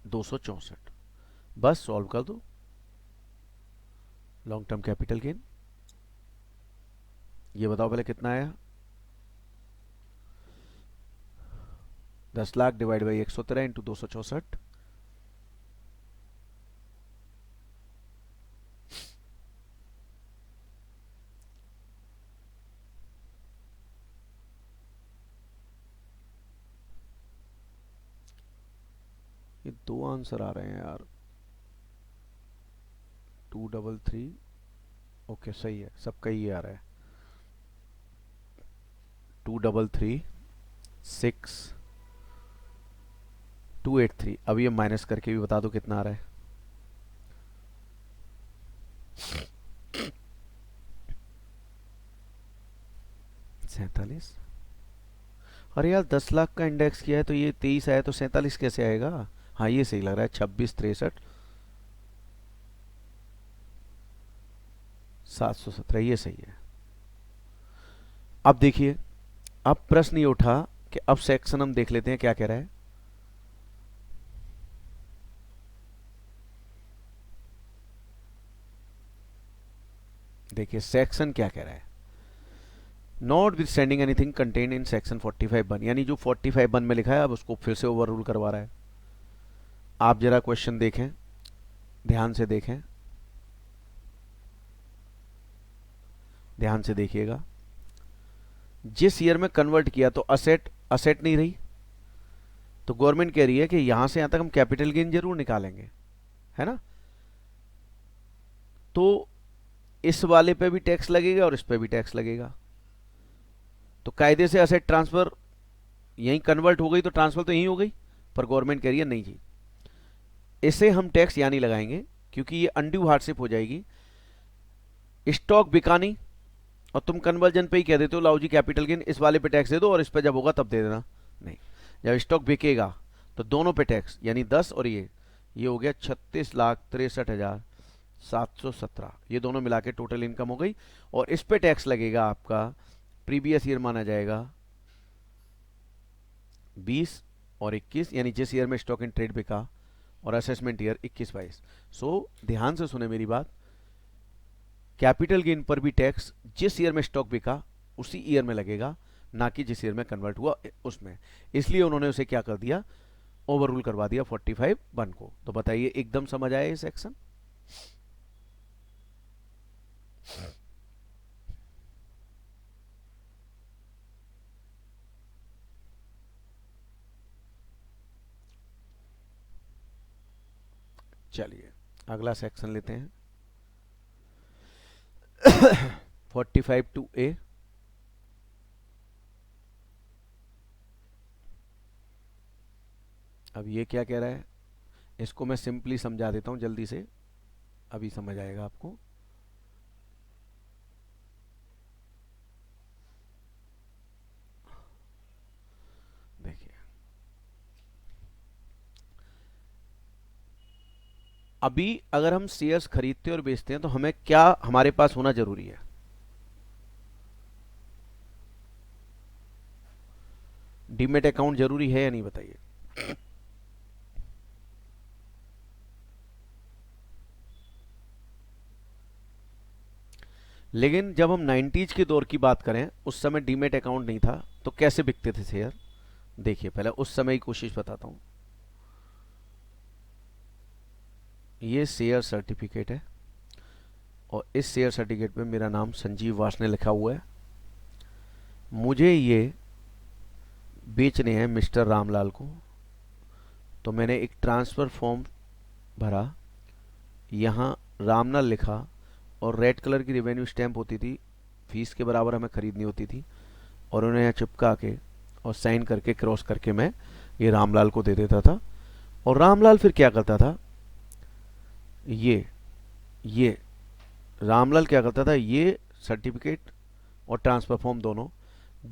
264। बस सॉल्व कर दो। लॉन्ग टर्म कैपिटल गेन ये बताओ पहले कितना आया 10 लाख डिवाइड बाई 113 इंटू 264 ये दो आंसर आ रहे हैं यार 233 ओके सही है सबका ये आ रहा है 233 अब ये माइनस करके भी बता दो कितना आ रहा है 47। अरे यार 10 लाख का इंडेक्स किया है तो ये 23 आया तो 47 कैसे आएगा। हाँ ये सही लग रहा है 26-63-717 ये सही है। अब देखिए अब प्रश्न ये उठा कि अब सेक्शन हम देख लेते हैं क्या कह रहा है। देखिए सेक्शन क्या कह रहा है not with standing anything contain in section 45(1) यानी जो 45(1) में लिखा है अब उसको फिर से ओवर रूल करवा रहा है। आप जरा क्वेश्चन देखें ध्यान से देखें ध्यान से देखिएगा जिस ईयर में कन्वर्ट किया तो असेट नहीं रही तो गवर्नमेंट कह रही है कि यहां से यहां तक हम कैपिटल गेन जरूर निकालेंगे है ना। तो इस वाले पे भी टैक्स लगेगा और इस पे भी टैक्स लगेगा तो कायदे से असेट ट्रांसफर यहीं कन्वर्ट हो गई तो ट्रांसफर तो यहीं हो गई पर गवर्नमेंट कह रही है नहीं जी इसे हम टैक्स यहां नहीं लगाएंगे क्योंकि ये अनड्यू हार्डशिप हो जाएगी। स्टॉक बिका नहीं और तुम कन्वर्जन पे ही कह देते हो लाओ जी कैपिटल गेन इस वाले पे टैक्स दे दो और इस पे जब होगा तब दे देना। नहीं जब स्टॉक बिकेगा तो दोनों पे टैक्स यानी 10 और ये हो गया 36,63,717 ये दोनों मिला के टोटल इनकम हो गई और इस पे टैक्स लगेगा आपका प्रीवियस ईयर माना जाएगा 20 और 21 यानी जिस ईयर में स्टॉक इन ट्रेड बिका और असेसमेंट ईयर 21-22। सो ध्यान से सुने मेरी बात कैपिटल गेन पर भी टैक्स जिस ईयर में स्टॉक बिका उसी ईयर में लगेगा ना कि जिस ईयर में कन्वर्ट हुआ उसमें। इसलिए उन्होंने उसे क्या कर दिया ओवर रूल करवा दिया 45(1) को। तो बताइए एकदम समझ आया ये सेक्शन। चलिए अगला सेक्शन लेते हैं 45(2)(a) अब ये क्या कह रहा है इसको मैं सिंपली समझा देता हूं जल्दी से अभी समझ आएगा आपको। देखिए अभी अगर हम शेयर्स खरीदते और बेचते हैं तो हमें क्या हमारे पास होना जरूरी है डीमेट अकाउंट जरूरी है या नहीं बताइए। लेकिन जब हम 90s के दौर की बात करें उस समय डीमेट अकाउंट नहीं था तो कैसे बिकते थे शेयर। देखिए पहले उस समय की कोशिश बताता हूं। ये शेयर सर्टिफिकेट है और इस शेयर सर्टिफिकेट पे मेरा नाम संजीव वासने लिखा हुआ है। मुझे ये बेचने हैं मिस्टर रामलाल को तो मैंने एक ट्रांसफर फॉर्म भरा यहाँ रामलाल लिखा और रेड कलर की रेवेन्यू स्टैंप होती थी फीस के बराबर हमें खरीदनी होती थी और उन्हें यहाँ चिपका के और साइन करके क्रॉस करके मैं ये रामलाल को दे देता था और रामलाल फिर क्या करता था ये रामलाल क्या करता था ये सर्टिफिकेट और ट्रांसफर फॉर्म दोनों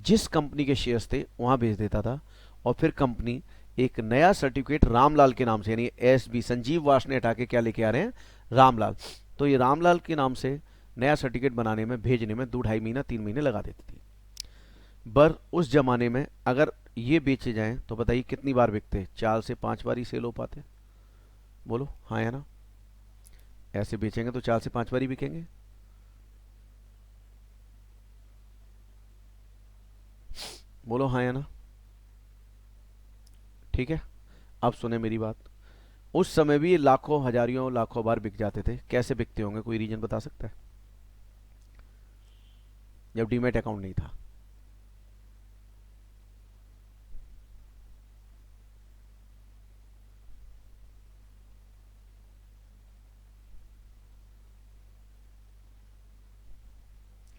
जिस कंपनी के शेयर्स थे वहां भेज देता था और फिर कंपनी एक नया सर्टिफिकेट रामलाल के नाम से यानी एसबी संजीव वासने हटा के क्या लेके आ रहे हैं रामलाल। तो ये रामलाल के नाम से नया सर्टिफिकेट बनाने में, भेजने में 2-2.5 महीना 3 महीने लगा देती थी। पर उस जमाने में अगर ये बेचे जाएं तो बताइए कितनी बार बिकते? 4 से 5 बार ही सेल हो पाते। बोलो हाँ या ना? ऐसे बेचेंगे तो 4 से 5 बार ही बिकेंगे। बोलो हाँ या ना? ठीक है, अब सुने मेरी बात। उस समय भी ये लाखों, हजारियों, लाखों बार बिक जाते थे। कैसे बिकते होंगे, कोई रीजन बता सकता है? जब डीमेट अकाउंट नहीं था।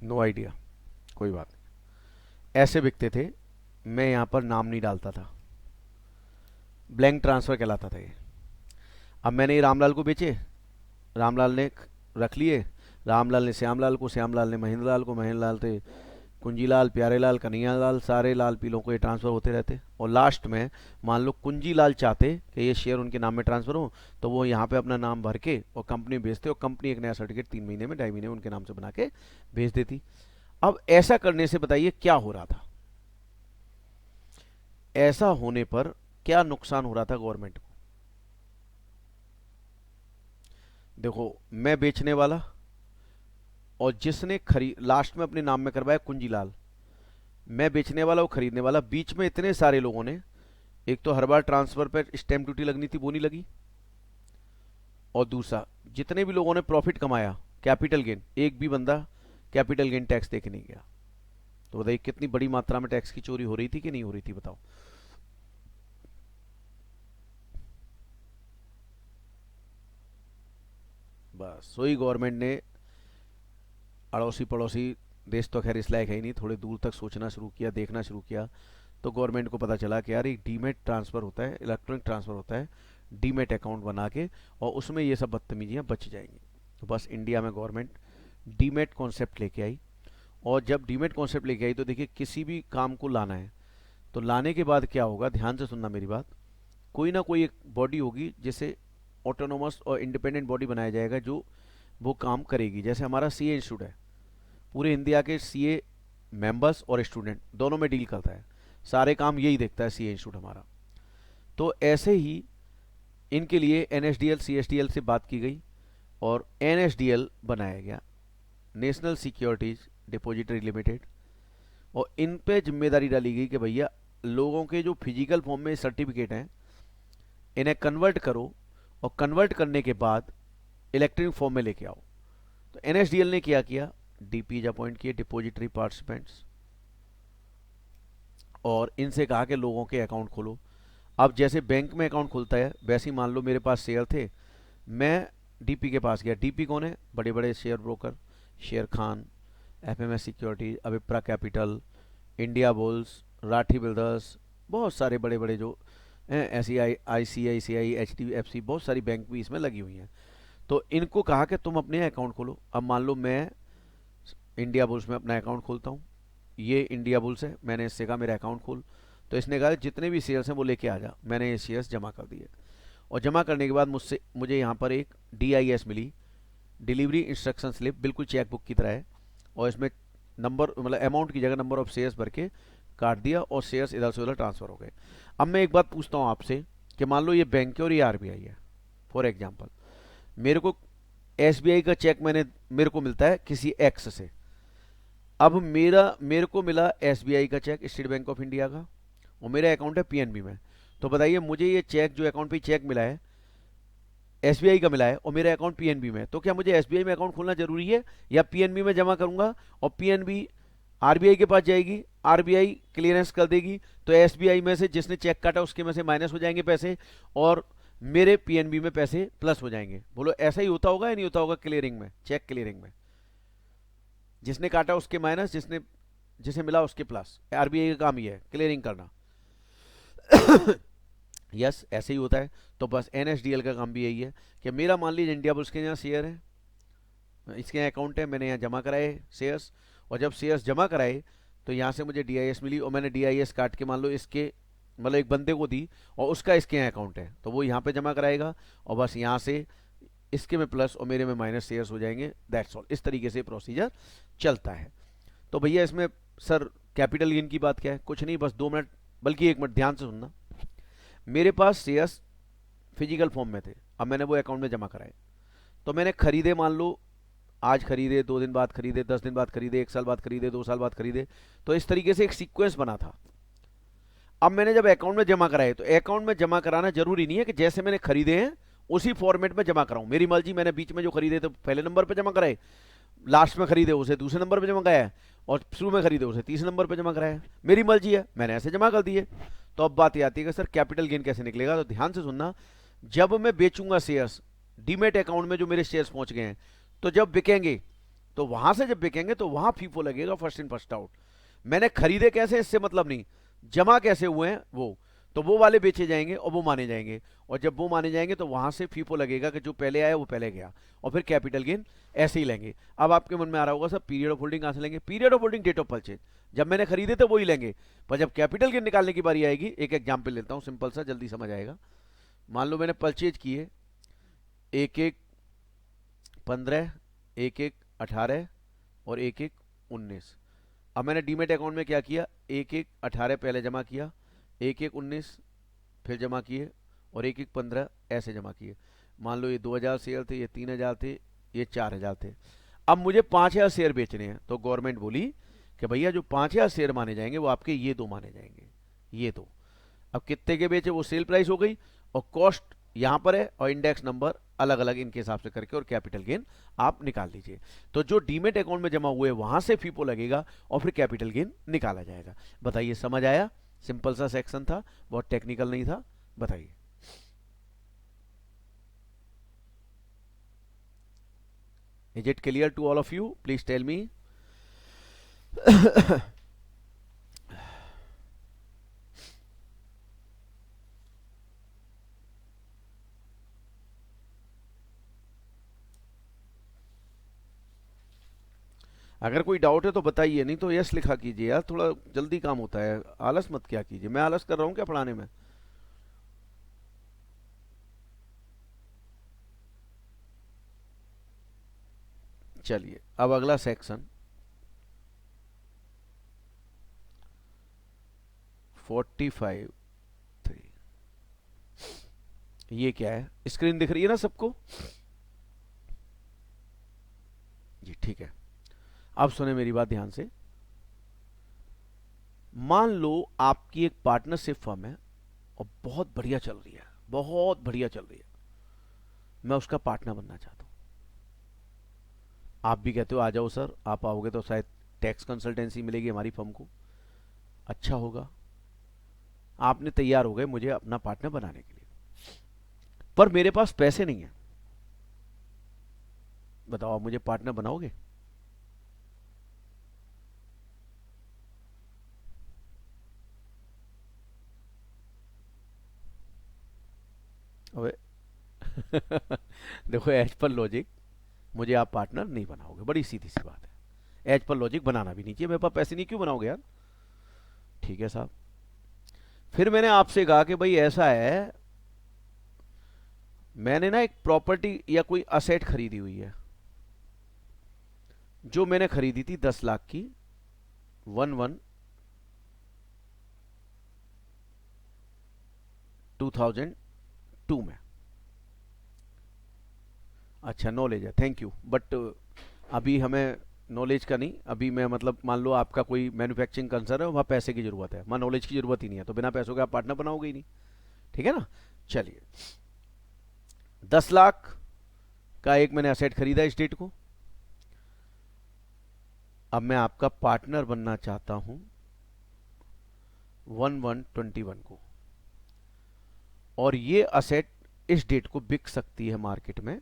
नो आइडिया, कोई बात नहीं। ऐसे बिकते थे, मैं यहां पर नाम नहीं डालता था, ब्लैंक ट्रांसफर कहलाता था ये। अब मैंने ये रामलाल को बेचे, रामलाल ने रख लिए, रामलाल ने श्यामलाल को, श्यामलाल ने महेंद्र लाल को, महेंद्र लाल थे कुंजीलाल, प्यारेलाल, कन्हैयालाल, सारे लाल पीलों को ये ट्रांसफर होते रहते। और लास्ट में मान लो कुंजीलाल चाहते कि ये शेयर उनके नाम में ट्रांसफर हो, तो वो यहाँ पे अपना नाम भर के और कंपनी भेजते, और कंपनी एक नया सर्टिफिकेट 3 महीने में, 2.5 महीने में उनके नाम से बना के भेज देती। अब ऐसा करने से बताइए क्या हो रहा था? ऐसा होने पर क्या नुकसान हो रहा था गवर्नमेंट को? देखो, मैं बेचने वाला और जिसने खरीद लास्ट में अपने नाम में करवाया कुंजीलाल, मैं बेचने वाला, वो खरीदने वाला, बीच में इतने सारे लोगों ने, एक तो हर बार ट्रांसफर पर स्टैंप ड्यूटी लगनी थी, वो नहीं लगी। और दूसरा, जितने भी लोगों ने प्रॉफिट कमाया, कैपिटल गेन, एक भी बंदा कैपिटल गेन टैक्स देके नहीं गया। तो बताइए कितनी बड़ी मात्रा में टैक्स की चोरी हो रही थी कि नहीं हो रही थी? बताओ। बस वही गवर्नमेंट ने, अड़ोसी पड़ोसी देश तो खैर इस लायक है ही नहीं, थोड़े दूर तक सोचना शुरू किया, देखना शुरू किया, तो गवर्नमेंट को पता चला कि यार एक डीमेट ट्रांसफ़र होता है, इलेक्ट्रॉनिक ट्रांसफ़र होता है, डीमेट अकाउंट बना के, और उसमें ये सब बदतमीजियाँ बच जाएंगी। तो बस इंडिया में गवर्नमेंट डीमेट कॉन्सेप्ट लेके आई। और जब डीमेट कॉन्सेप्ट लेके आई तो देखिए, किसी भी काम को लाना है तो लाने के बाद क्या होगा, ध्यान से सुनना मेरी बात, कोई ना कोई एक बॉडी होगी जिसे ऑटोनोमस और इंडिपेंडेंट बॉडी बनाया जाएगा जो वो काम करेगी। जैसे हमारा सीए इंस्टीट्यूट है, पूरे इंडिया के सीए मेंबर्स और स्टूडेंट दोनों में डील करता है, सारे काम यही देखता है सीए इंस्टीट्यूट हमारा। तो ऐसे ही इनके लिए एनएसडीएल सीएसडीएल से बात की गई और एनएसडीएल बनाया गया, नेशनल सिक्योरिटीज डिपॉजिटरी लिमिटेड। और इन पे जिम्मेदारी डाली गई कि भैया लोगों के जो फिजिकल फॉर्म में सर्टिफिकेट हैं इन्हें कन्वर्ट करो, और कन्वर्ट करने के बाद इलेक्ट्रॉनिक फॉर्म में लेके आओ। तो एनएसडीएल ने क्या किया, डीपीज अपॉइंट किए, डिपॉजिटरी पार्टिसिपेंट्स, और इनसे कहा कि लोगों के अकाउंट खोलो। अब जैसे बैंक में अकाउंट खुलता है वैसे ही मान लो मेरे पास शेयर थे, मैं डीपी के पास गया। डीपी कौन है? बड़े बड़े share broker, Sher Khan, FMS security, Abhipra capital, Indiabulls, Rathi builders, बहुत सारे बड़े बड़े जो ऐसी आईसीआईसीआई, एचडीएफसी, बहुत सारी बैंक भी इसमें लगी हुई हैं। तो इनको कहा कि तुम अपने अकाउंट खोलो। अब मान लो मैं इंडिया बुल्स में अपना अकाउंट खोलता हूँ, ये इंडिया बुल्स है, मैंने इससे कहा मेरा अकाउंट खोल, तो इसने कहा जितने भी शेयर्स हैं वो लेके आ जा। मैंने ये शेयर्स जमा कर दिए, और जमा करने के बाद मुझे यहाँ पर एक डीआईएस मिली, डिलीवरी इंस्ट्रक्शन स्लिप, बिल्कुल चेक बुक की तरह है, और इसमें नंबर, मतलब अमाउंट की जगह नंबर ऑफ शेयर्स भर के काट दिया, और शेयर्स इधर से उधर ट्रांसफर हो गए। अब मैं एक बात पूछता हूँ आपसे कि मान लो ये बैंक है और ये आरबीआई है, फॉर एग्जाम्पल मेरे को एसबीआई का चेक मेरे को मिलता है किसी एक्स से। अब मेरे को मिला एसबीआई का cheque, State Bank of India का, और मेरा अकाउंट है पीएनबी में। तो बताइए मुझे ये चेक, जो अकाउंट पे चेक मिला है एसबीआई का मिला है और मेरा अकाउंट पीएनबी में, तो क्या मुझे एसबीआई में अकाउंट खोलना जरूरी है, या पीएनबी में जमा करूंगा और पीएनबी आरबीआई के पास जाएगी, आरबीआई क्लियरेंस कर देगी, तो एसबीआई में से जिसने चेक काटा उसके में से माइनस हो जाएंगे पैसे, और मेरे पीएनबी में पैसे प्लस हो जाएंगे? बोलो ऐसा ही होता होगा या नहीं होता होगा? क्लियरिंग में, चेक क्लियरिंग में जिसने काटा उसके माइनस, जिसे मिला उसके प्लस। आरबीआई का काम ये है, क्लियरिंग करना। यस, ऐसे ही होता है। तो बस एनएसडीएल का काम भी यही है कि मेरा मान लीजिए इंडिया बुल्स के यहाँ शेयर है, इसके यहाँ अकाउंट है, मैंने यहाँ जमा कराए शेयर्स, और जब शेयर्स जमा कराए तो यहाँ से मुझे डीआईएस मिली, और मैंने डीआईएस काट के मान लो इसके, मतलब एक बंदे को दी, और उसका इसके यहाँ अकाउंट है, तो वो यहाँ पे जमा कराएगा, और बस यहाँ से इसके में प्लस और मेरे में माइनस शेयर्स हो जाएंगे, दैट्स ऑल। इस तरीके से प्रोसीजर चलता है। तो भैया इसमें सर कैपिटल गेन की बात क्या है? कुछ नहीं, बस 2 मिनट, बल्कि 1 मिनट ध्यान से सुनना। मेरे पास शेयर्स फिजिकल फॉर्म में थे, अब मैंने वो अकाउंट में जमा कराए। तो मैंने खरीदे, मान लो आज खरीदे, 2 दिन बाद खरीदे, 10 दिन बाद खरीदे, 1 साल बाद खरीदे, 2 साल बाद खरीदे, तो इस तरीके से एक सीक्वेंस बना था। अब मैंने जब अकाउंट में जमा कराए, तो अकाउंट में जमा कराना जरूरी नहीं है कि जैसे मैंने खरीदे हैं उसी फॉर्मेट में जमा कराऊं। मेरी मर्जी, मैंने बीच में जो खरीदे थे पहले नंबर पर जमा कराए, लास्ट में खरीदे उसे दूसरे नंबर पर जमा कराया, और शुरू में खरीदे उसे तीसरे नंबर पर जमा कराया। मेरी मर्जी है, मैंने ऐसे जमा कर दिए। तो अब बात ये आती है कि सर कैपिटल गेन कैसे निकलेगा? तो ध्यान से सुनना, जब मैं बेचूंगा शेयर्स डीमेट अकाउंट में, जो मेरे शेयर्स पहुंच गए हैं, तो जब बिकेंगे, तो वहां से जब बिकेंगे तो वहां फीफो लगेगा, फर्स्ट इन फर्स्ट आउट। मैंने खरीदे कैसे इससे मतलब नहीं, जमा कैसे हुए हैं वो, तो वो वाले बेचे जाएंगे और वो माने जाएंगे, और जब वो माने जाएंगे तो वहां से फीफो लगेगा कि जो पहले आया वो पहले गया, और फिर कैपिटल गेन ऐसे ही लेंगे। अब आपके मन में आ रहा होगा सर पीरियड ऑफ होल्डिंग कहां से लेंगे? Period of holding date of purchase, जब मैंने खरीदे थे वही लेंगे, पर जब कैपिटल गेन निकालने की बारी आएगी, एक एग्जाम्पल लेता हूं सिंपल सा, जल्दी समझ आएगा। मान लो मैंने परचेज किए 1/1/15, 1/1/18 और 1/1/19। अब मैंने डीमेट अकाउंट में क्या किया, 1/1/18 पहले जमा किया, 1/1/19 फिर जमा किए, और 1/1/15 ऐसे जमा किए। मान लो ये 2000 शेयर थे, ये 3000 थे, ये 4000 थे। अब मुझे 5000 शेयर बेचने हैं, तो गवर्नमेंट बोली कि भैया जो 5000 शेयर माने जाएंगे वो आपके ये 2 माने जाएंगे, ये 2। अब कितने के बेचे, वो सेल प्राइस हो गई, और कॉस्ट यहां पर है, और इंडेक्स नंबर अलग अलग इनके हिसाब से करके, और कैपिटल गेन आप निकाल लीजिए। तो जो डीमेट अकाउंट में जमा हुए वहां से फीफो लगेगा और फिर कैपिटल गेन निकाला जाएगा। बताइए समझ आया? सिंपल सा सेक्शन था, बहुत टेक्निकल नहीं था। बताइए। Is it clear to all of you? Please tell me. अगर कोई डाउट है तो बताइए, नहीं तो यस लिखा कीजिए यार, थोड़ा जल्दी काम होता है, आलस मत क्या कीजिए। मैं आलस कर रहा हूं क्या पढ़ाने में? चलिए अब अगला सेक्शन 45(3). ये क्या है? स्क्रीन दिख रही है ना सबको? जी ठीक है। अब सुने मेरी बात ध्यान से। मान लो आपकी एक पार्टनरशिप फर्म है और बहुत बढ़िया चल रही है, बहुत बढ़िया चल रही है, मैं उसका पार्टनर बनना चाहता हूं। आप भी कहते हो आ जाओ सर, आप आओगे तो शायद टैक्स कंसल्टेंसी मिलेगी हमारी फर्म को, अच्छा होगा, आपने तैयार हो गए मुझे अपना पार्टनर बनाने के लिए। पर मेरे पास पैसे नहीं है, बताओ आप मुझे पार्टनर बनाओगे? अबे देखो, एज पर लॉजिक मुझे आप पार्टनर नहीं बनाओगे, बड़ी सीधी सी बात है। एज पर लॉजिक बनाना भी नहीं चाहिए, मेरे पास पैसे नहीं, क्यों बनाओगे यार? ठीक है साहब। फिर मैंने आपसे कहा कि भाई ऐसा है, मैंने ना एक प्रॉपर्टी या कोई असेट खरीदी हुई है, जो मैंने खरीदी थी 10 लाख की, 1/1/2002 में। अच्छा नॉलेज है, थैंक यू, बट अभी हमें नॉलेज का नहीं, अभी मैं मतलब मान लो आपका कोई मैन्युफैक्चरिंग कंसर्न है, वहाँ पैसे की जरूरत है, वहाँ नॉलेज की जरूरत ही नहीं है, तो बिना पैसों के आप पार्टनर बनाओगे ही नहीं, ठीक है ना? चलिए 10 लाख का एक मैंने असेट खरीदा स्टेट को, अब मैं आपका पार्टनर बनना चाहता हूं 1/1/21 को, और ये असेट इस डेट को बिक सकती है मार्केट में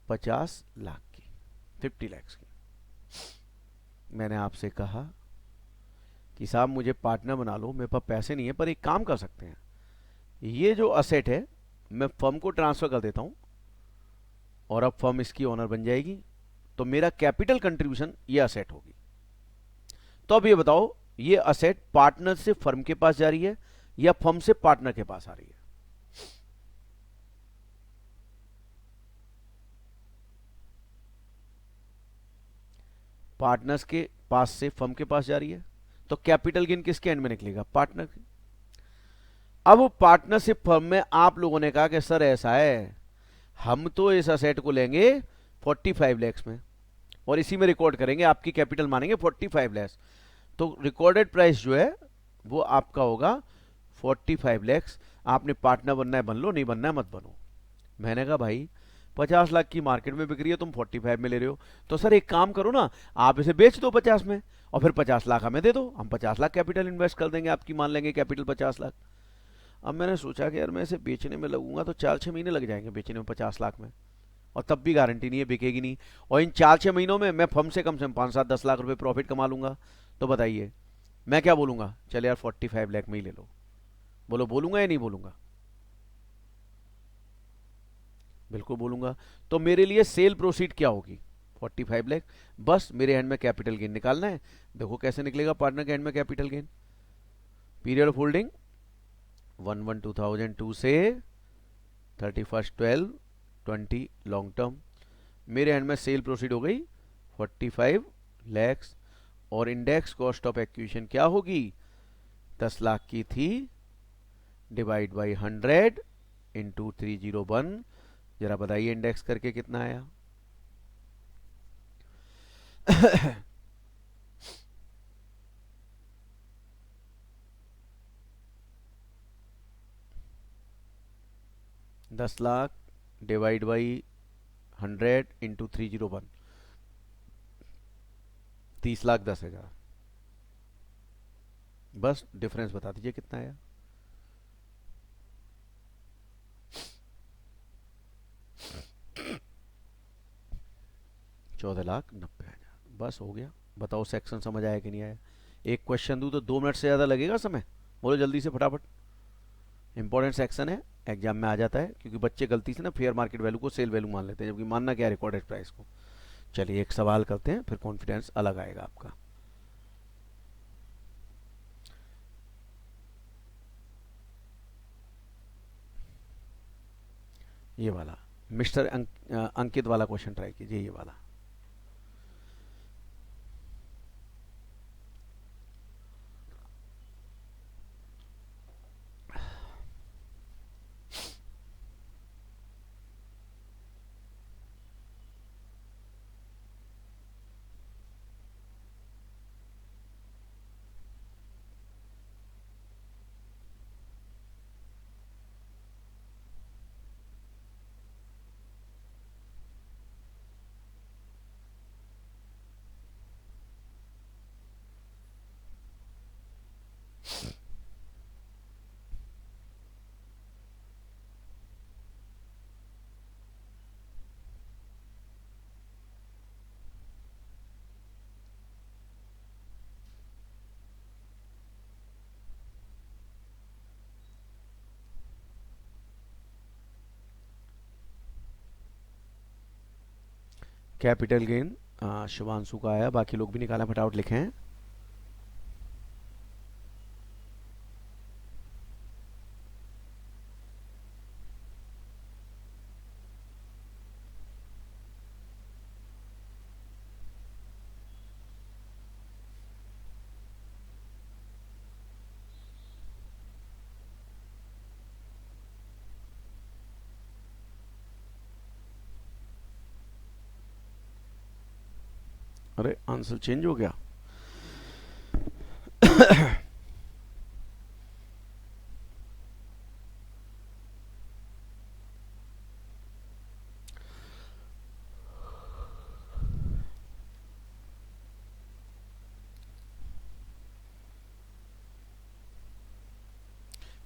50 लाख की, 50 लाख की। मैंने आपसे कहा कि साहब मुझे पार्टनर बना लो, मेरे पास पैसे नहीं है, पर एक काम कर सकते हैं, ये जो असेट है मैं फर्म को ट्रांसफर कर देता हूं, और अब फर्म इसकी ओनर बन जाएगी, तो मेरा कैपिटल कंट्रीब्यूशन ये असेट होगी। तो अब ये बताओ, ये असेट पार्टनर से फर्म के पास जा रही है या फर्म से पार्टनर के पास आ रही है? पार्टनर्स के पास से फर्म के पास जा रही है, तो कैपिटल गेन किसके एंड में निकलेगा? पार्टनर के। अब वो पार्टनरशिप फर्म में आप लोगों ने कहा कि सर ऐसा है, हम तो इस असेट को लेंगे 45 लैक्स में और इसी में रिकॉर्ड करेंगे, आपकी कैपिटल मानेंगे 45 लैक्स, तो रिकॉर्डेड प्राइस जो है वो आपका होगा 45 लैक्स। आपने पार्टनर बनना है बन लो, नहीं बनना है मत बनो। मैंने कहा भाई 50 लाख की मार्केट में बिक रही है, तुम 45 में ले रहे हो, तो सर एक काम करो ना, आप इसे बेच दो 50 में और फिर 50 लाख हमें दे दो, हम 50 लाख कैपिटल इन्वेस्ट कर देंगे, आपकी मान लेंगे कैपिटल 50 लाख। अब मैंने सोचा कि यार मैं इसे बेचने में लगूंगा तो 4-6 महीने लग जाएंगे बेचने में 50 लाख में, और तब भी गारंटी नहीं है बिकेगी नहीं, और इन 4-6 महीनों में मैं फर्म से कम 5-7-10 लाख रुपए प्रॉफिट कमा लूंगा। तो बताइए मैं क्या बोलूंगा? चल यार 45 लाख में ही ले लो। बोलो बोलूंगा या नहीं बोलूंगा? बिल्कुल बोलूंगा। तो मेरे लिए सेल प्रोसीड क्या होगी? 45 लाख। बस मेरे हैंड में कैपिटल गेन निकालना है। देखो कैसे निकलेगा पार्टनर के हैंड में capital gain. Period of holding 1/1/2002 से 31/12/20 लॉन्ग टर्म। मेरे हैंड में सेल प्रोसीड हो गई 45 लैक्स, और इंडेक्स कॉस्ट ऑफ एक्विजिशन क्या होगी? 10 लाख की थी, डिवाइड बाई 100 इंटू 301। जरा बताइए इंडेक्स करके कितना आया? दस लाख डिवाइड बाई 100 इंटू 301, 30,10,000। बस डिफरेंस बता दीजिए कितना आया। ₹14,90,000। बस हो गया। बताओ सेक्शन समझ आया कि नहीं आया? एक क्वेश्चन दूं तो 2 मिनट से ज़्यादा लगेगा समय? बोलो जल्दी से फटाफट। इंपॉर्टेंट सेक्शन है, एग्जाम में आ जाता है, क्योंकि बच्चे गलती से ना फेयर मार्केट वैल्यू को सेल वैल्यू मान लेते हैं, जबकि मानना क्या है? रिकॉर्डेड प्राइस को। चलिए एक सवाल करते हैं, फिर कॉन्फिडेंस अलग आएगा आपका। ये वाला मिस्टर अंकित वाला क्वेश्चन ट्राई कीजिए, ये वाला। कैपिटल गेन शुभांशु का आया, बाकी लोग भी निकाला, फटाफट लिखें। अरे आंसर चेंज हो गया।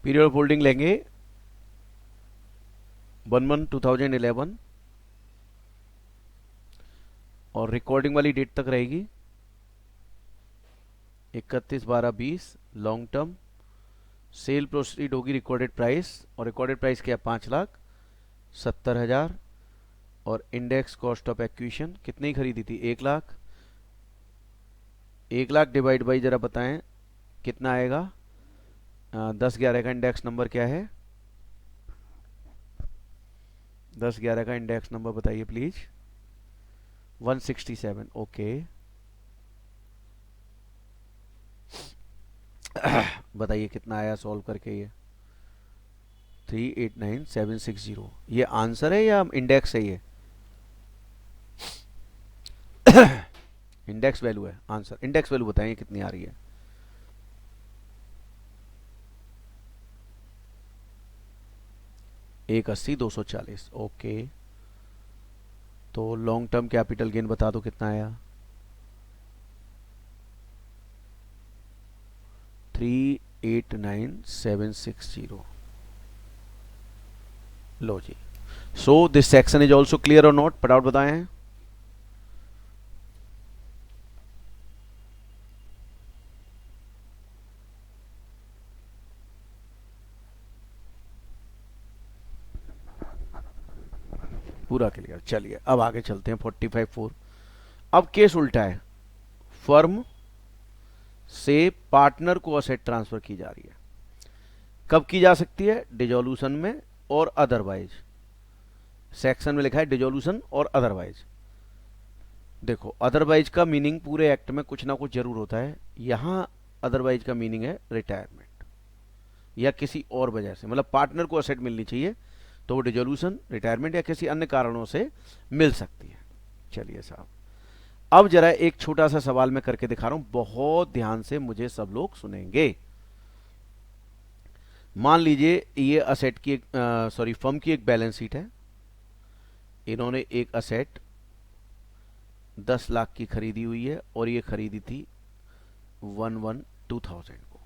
पीरियड ऑफ होल्डिंग लेंगे 1/1/2011, और रिकॉर्डिंग वाली डेट तक रहेगी 31/12/20 लॉन्ग टर्म। सेल प्रोसीड होगी रिकॉर्डेड प्राइस, और रिकॉर्डेड प्राइस क्या? 5,70,000। और इंडेक्स कॉस्ट ऑफ एक्विजिशन कितनी खरीदी थी? 1 लाख। 1 लाख डिवाइड बाई जरा बताएं कितना आएगा? 10-11 का इंडेक्स नंबर क्या है? 10-11 का इंडेक्स नंबर बताइए प्लीज। 167। ओके, बताइए कितना आया सॉल्व करके ये 389760। ये आंसर है या इंडेक्स है ये? इंडेक्स वैल्यू है आंसर। इंडेक्स वैल्यू बताएं कितनी आ रही है। 180 240। ओके, तो लॉन्ग टर्म कैपिटल गेन बता दो कितना आया। 389760। लो जी। So this section is also clear or not? फटाफट बताएं। पूरा क्लियर। चलिए अब आगे चलते हैं 45(4). अब केस उल्टा है। फर्म से पार्टनर को असेट ट्रांसफर की जा रही है। कब की जा सकती है? डिजोल्यूशन में और अदरवाइज। सेक्शन में लिखा है डिजोल्यूशन और अदरवाइज। देखो अदरवाइज का मीनिंग पूरे एक्ट में कुछ ना कुछ जरूर होता है। यहां अदरवाइज का मीनिंग है रिटायरमेंट या किसी और वजह से, मतलब पार्टनर को असेट मिलनी चाहिए तो वो डिजोल्यूशन, रिटायरमेंट या किसी अन्य कारणों से मिल सकती है। चलिए साहब, अब जरा एक छोटा सा सवाल मैं करके दिखा रहा हूं, बहुत ध्यान से मुझे सब लोग सुनेंगे। मान लीजिए ये असेट की एक सॉरी फर्म की एक बैलेंस शीट है। इन्होंने एक असेट 10 लाख की खरीदी हुई है और ये खरीदी थी 1/1/2000 को।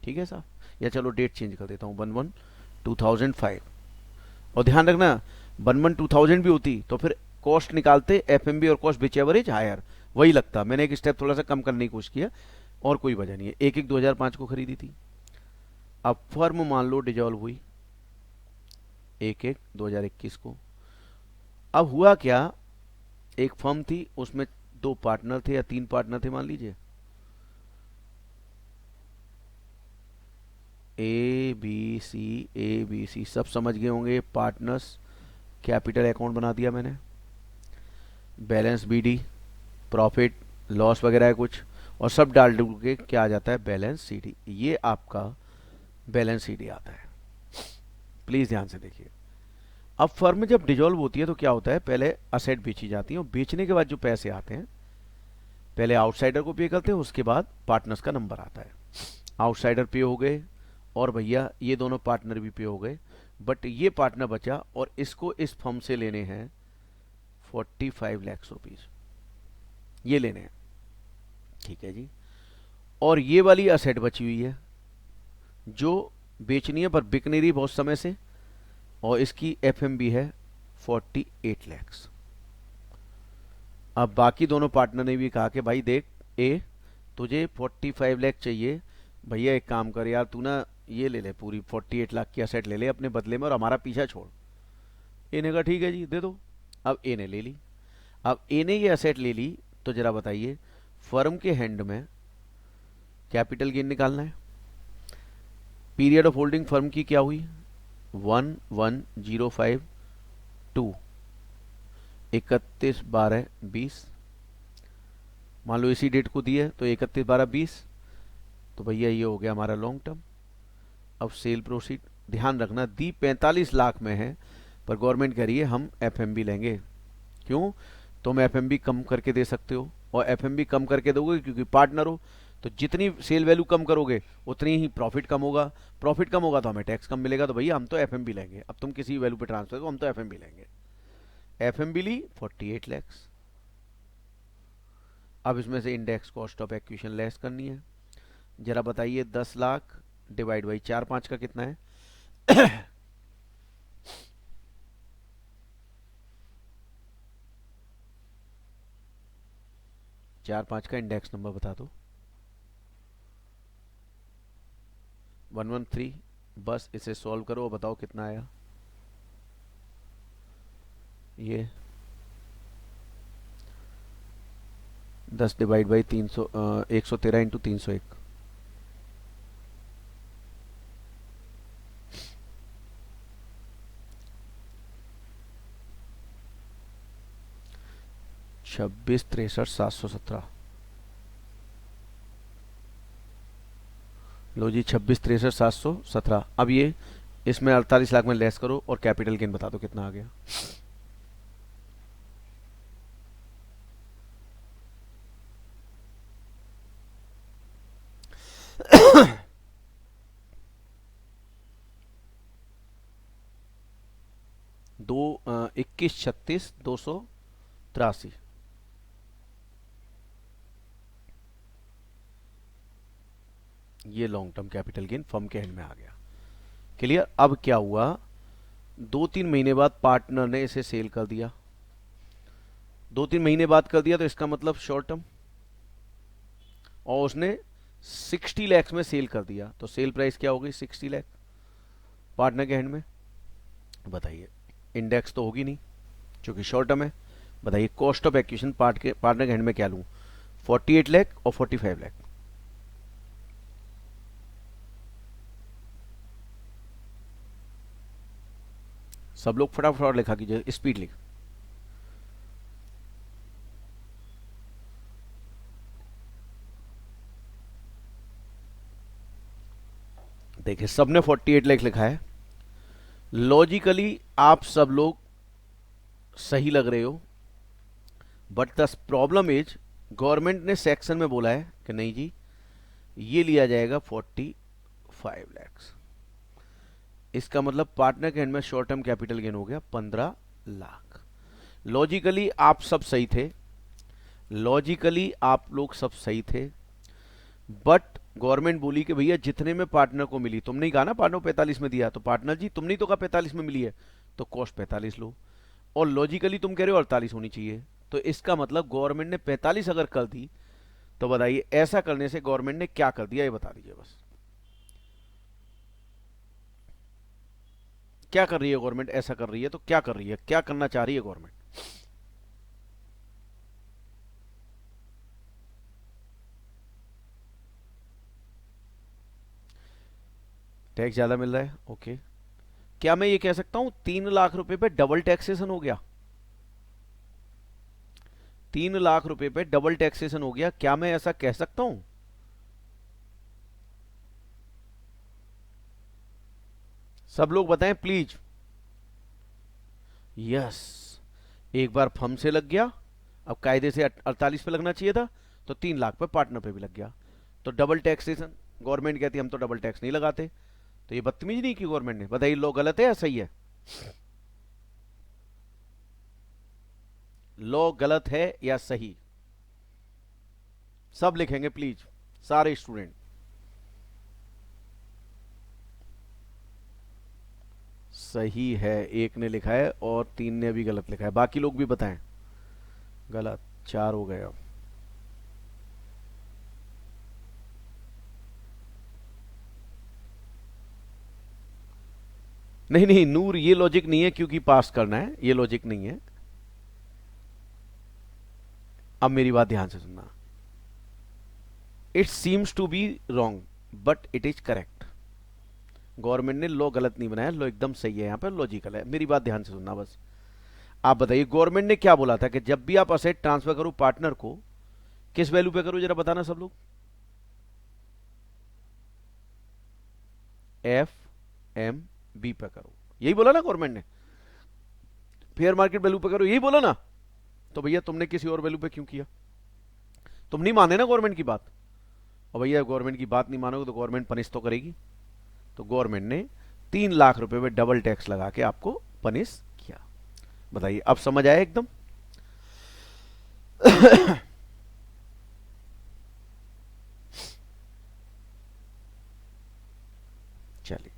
ठीक है साहब, या चलो डेट चेंज कर देता हूं 1/1/2005। और ध्यान रखना 1/1/2000 भी होती तो फिर कॉस्ट निकालते एफएमबी और cost whichever is higher, वही लगता। मैंने एक स्टेप थोड़ा सा कम करने की कोशिश किया और कोई वजह नहीं है। 1/1/2005 को खरीदी थी। अब फर्म मान लो डिजॉल्व हुई 1/1/2021 को। अब हुआ क्या, एक फर्म थी उसमें 2 पार्टनर थे या 3 पार्टनर थे मान लीजिए, ए बी सी सब समझ गए होंगे। पार्टनर्स, कैपिटल अकाउंट बना दिया मैंने, बैलेंस बीडी, प्रॉफिट लॉस वगैरह है कुछ, और सब डाल डूल के क्या आ जाता है, बैलेंस सीडी। ये आपका बैलेंस सीडी आता है। प्लीज ध्यान से देखिए। अब फर्म जब डिजोल्व होती है तो क्या होता है, पहले असेट बेची जाती है और बेचने के बाद जो पैसे आते हैं पहले आउटसाइडर को पे करते हैं, उसके बाद पार्टनर्स का नंबर आता है। आउटसाइडर पे हो गए और भैया ये दोनों पार्टनर भी पे हो गए, बट ये पार्टनर बचा और इसको इस फर्म से लेने हैं 45 लाख रुपीज, ये लेने हैं। ठीक है जी। और ये वाली असेट बची हुई है जो बेचनी है पर बिक नहीं रही बहुत समय से, और इसकी एफएमबी है 48 लाख। अब बाकी दोनों पार्टनर ने भी कहा कि भाई देख ए, तुझे 45 लाख चाहिए, भैया एक काम कर यार, तू ना ये ले ले पूरी 48 लाख की असेट ले ले अपने बदले में और हमारा पीछा छोड़। ए ने कहा ठीक है जी दे दो। अब ए ने ले ली। अब ए ने ये असेट ले ली तो जरा बताइए फर्म के हैंड में कैपिटल गेन निकालना है। पीरियड ऑफ होल्डिंग फर्म की क्या हुई, 1/1/052, 31/12/20। मान लो इसी डेट को दी है तो 31/12/20, तो भैया ये हो गया हमारा लॉन्ग टर्म। अब सेल प्रोसीड, ध्यान रखना दी 45 लाख में है पर गवर्नमेंट कह रही है हम एफएमबी लेंगे। क्यों? तुम एफएमबी कम करके दे सकते हो, और एफएमबी कम करके दोगे क्योंकि पार्टनर हो, तो जितनी सेल वैल्यू कम करोगे उतनी ही प्रॉफिट कम होगा। प्रॉफिट कम होगा तो हमें टैक्स कम मिलेगा, तो भैया हम तो एफएमबी लेंगे। अब तुम किसी वैल्यू पे ट्रांसफर करो, हम तो एफएमबी लेंगे। एफएमबी ली 48 लाख। अब इसमें से index cost of acquisition less करनी है। जरा बताइए 10 लाख डिवाइड बाई 4/5 का कितना है? 4/5 का इंडेक्स नंबर बता दो। 113। बस इसे सॉल्व करो और बताओ कितना आया। ये 10 डिवाइड बाई 300, 113 इंटू 301, 26 63 717। लो जी, 26, 63, 717। अब ये इसमें 48 लाख में लेस करो और कैपिटल गेन बता दो कितना आ गया। दो 21, 36, 283। ये long term capital gain firm के एंड में आ गया। क्लियर। अब क्या हुआ, 2-3 महीने बाद पार्टनर ने इसे सेल कर दिया। 2-3 महीने बाद कर दिया तो इसका मतलब शॉर्ट टर्म, और उसने 60 लाख में सेल कर दिया, तो सेल प्राइस क्या हो गई, 60 लाख पार्टनर के हैंड में। बताइए, इंडेक्स तो होगी नहीं क्योंकि शॉर्ट टर्म है। बताइए कॉस्ट ऑफ एक्विजिशन पार्टनर के हैंड में क्या लूं, 48 लाख और 45 लाख। सब लोग फटाफट लिखा कीजिए, स्पीड लिख। देखिए सबने 48 लाख लिखा है। लॉजिकली आप सब लोग सही लग रहे हो, but the problem is government ने सेक्शन में बोला है कि नहीं जी ये लिया जाएगा 45 लाख। इसका मतलब पार्टनर के हैंड में शॉर्ट टर्म कैपिटल गेन हो गया 15 लाख। लॉजिकली आप सब सही थे, लॉजिकली आप लोग सब सही थे, बट गवर्नमेंट बोली कि भैया जितने में पार्टनर को मिली, तुमने ही कहा ना पार्टनर 45 में दिया, तो पार्टनर जी तुमने तो कहा 45 में मिली है, तो कॉस्ट 45 लो, और लॉजिकली तुम कह रहे हो 48 होनी चाहिए, तो इसका मतलब गवर्नमेंट ने 45 अगर कर दी, तो बताइए ऐसा करने से गवर्नमेंट ने क्या कर दिया, ये बता दीजिए बस। क्या कर रही है गवर्नमेंट, ऐसा कर रही है तो क्या कर रही है, क्या करना चाह रही है गवर्नमेंट। टैक्स ज्यादा मिल रहा है, ओके। क्या मैं ये कह सकता हूं 3 लाख रुपए पे डबल टैक्सेशन हो गया, 3 लाख रुपए पे डबल टैक्सेशन हो गया, क्या मैं ऐसा कह सकता हूं। सब लोग बताएं प्लीज। यस, एक बार फर्म से लग गया, अब कायदे से 48 पे लगना चाहिए था, तो 3 लाख पे पार्टनर पे भी लग गया, तो डबल टैक्सेशन। गवर्नमेंट कहती है हम तो डबल टैक्स नहीं लगाते, तो ये बदतमीजी नहीं की गवर्नमेंट ने। बताइए लॉ गलत है या सही है, लॉ गलत है या सही, सब लिखेंगे प्लीज, सारे स्टूडेंट। सही है, एक ने लिखा है और 3 ने भी गलत लिखा है, बाकी लोग भी बताएं। गलत, 4 हो गए अब। नहीं नहीं नूर, ये लॉजिक नहीं है क्योंकि पास करना है, ये लॉजिक नहीं है। अब मेरी बात ध्यान से सुनना, it seems to be wrong but it is correct. Government ने लॉ गलत नहीं बनाया, लॉ एकदम सही है, यहां पर लॉजिकल है। मेरी बात ध्यान से सुनना बस। आप बताइए गवर्नमेंट ने क्या बोला था कि जब भी आप असेट ट्रांसफर करो पार्टनर को, किस वैल्यू पे करो, जरा बताना सब लोग। FMB पे करो, यही बोला ना गवर्नमेंट ने। फेयर मार्केट वैल्यू पे करो, यही बोला ना। तो भैया तुमने किसी और वैल्यू पे क्यों किया, तुम नहीं माने ना गवर्नमेंट की बात, और भैया गवर्नमेंट की बात नहीं मानोगे तो गवर्नमेंट पनिश तो करेगी। तो गवर्नमेंट ने 3 लाख रुपए पे डबल टैक्स लगा के आपको पनिश किया। बताइए अब समझ आया एकदम। चलिए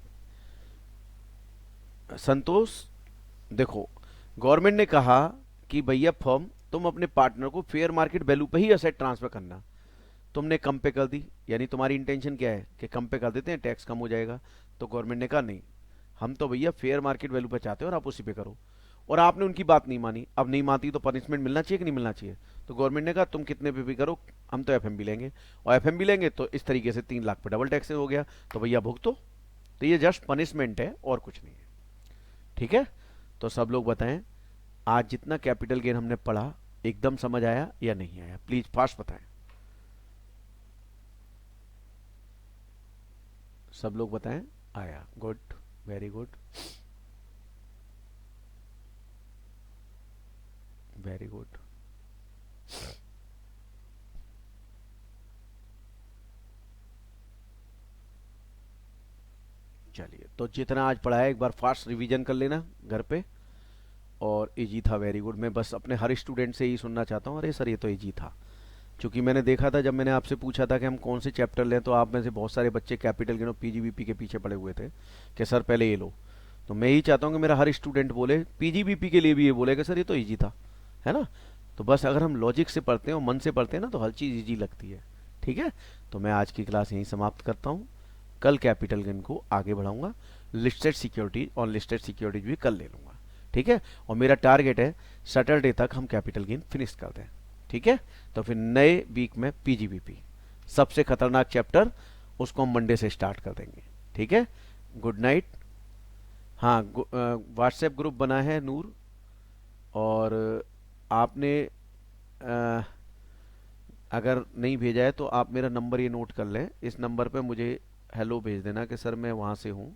संतोष, देखो गवर्नमेंट ने कहा कि भैया फर्म तुम अपने पार्टनर को फेयर मार्केट वैल्यू पे ही असेट ट्रांसफर करना, तुमने कम पे कर दी, यानी तुम्हारी इंटेंशन क्या है कि कम पे कर देते हैं टैक्स कम हो जाएगा। तो गवर्नमेंट ने कहा नहीं, हम तो भैया फेयर मार्केट वैल्यू पे चाहते हैं और आप उसी पे करो, और आपने उनकी बात नहीं मानी। अब नहीं मानती तो पनिशमेंट मिलना चाहिए कि नहीं मिलना चाहिए। तो गवर्नमेंट ने कहा तुम कितने पे भी करो, हम तो FMB लेंगे, और FMB लेंगे तो इस तरीके से 3 लाख पे डबल टैक्स हो गया, तो भैया भुगतो। तो ये जस्ट पनिशमेंट है और कुछ नहीं है, ठीक है। तो सब लोग बताएं आज जितना कैपिटल गेन हमने पढ़ा एकदम समझ आया या नहीं आया, प्लीज फास्ट बताएं। सब लोग बताएं। आया, good, very good, very good. चलिए, तो जितना आज पढ़ा है एक बार फास्ट रिवीजन कर लेना घर पे। और इजी था, वेरी गुड। मैं बस अपने हर स्टूडेंट से ही सुनना चाहता हूँ, अरे सर ये तो इजी था। क्योंकि मैंने देखा था जब मैंने आपसे पूछा था कि हम कौन से चैप्टर लें, तो आप में से बहुत सारे बच्चे कैपिटल गिनो पीजीबीपी के पीछे पड़े हुए थे कि सर पहले ये लो। तो मैं ही चाहता हूँ कि मेरा हर स्टूडेंट बोले, पीजीबीपी के लिए भी ये बोले कि सर ये तो इजी था, है ना। तो बस अगर हम लॉजिक से पढ़ते हैं और मन से पढ़ते हैं ना, तो हर चीज़ इजी लगती है। ठीक है, तो मैं आज की क्लास यहीं समाप्त करता हूँ। कल कैपिटल गेन को आगे बढ़ाऊंगा, लिस्टेड सिक्योरिटी और लिस्टेड सिक्योरिटीज भी कल ले लूंगा। ठीक है, और मेरा टारगेट है सैटरडे तक हम कैपिटल गेन फिनिश कर दें। ठीक है, तो फिर नए वीक में पीजीबीपी सबसे खतरनाक चैप्टर, उसको हम मंडे से स्टार्ट कर देंगे। ठीक है, गुड नाइट। हाँ, व्हाट्सएप ग्रुप बना है नूर, और आपने अगर नहीं भेजा है तो आप मेरा नंबर ये नोट कर लें, इस नंबर पे मुझे हेलो भेज देना कि सर मैं वहाँ से हूँ,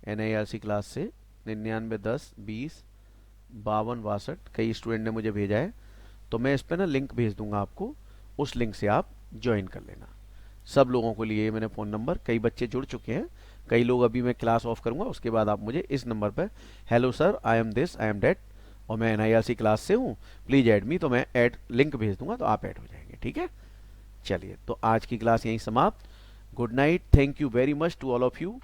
NIRC क्लास से, 9910 20 52 62। कई स्टूडेंट ने मुझे भेजा है, तो मैं इस पर ना लिंक भेज दूंगा आपको, उस लिंक से आप ज्वाइन कर लेना। सब लोगों के लिए मैंने फ़ोन नंबर, कई बच्चे जुड़ चुके हैं, कई लोग अभी मैं क्लास ऑफ करूंगा उसके बाद आप मुझे इस नंबर पर hello sir I am this I am date और मैं NIRC क्लास से हूँ, प्लीज़ ऐड मी, तो मैं ऐड लिंक भेज दूंगा तो आप ऐड हो जाएंगे। ठीक है, चलिए, तो आज की क्लास यहीं समाप्त। Good night, thank you very much to all of you.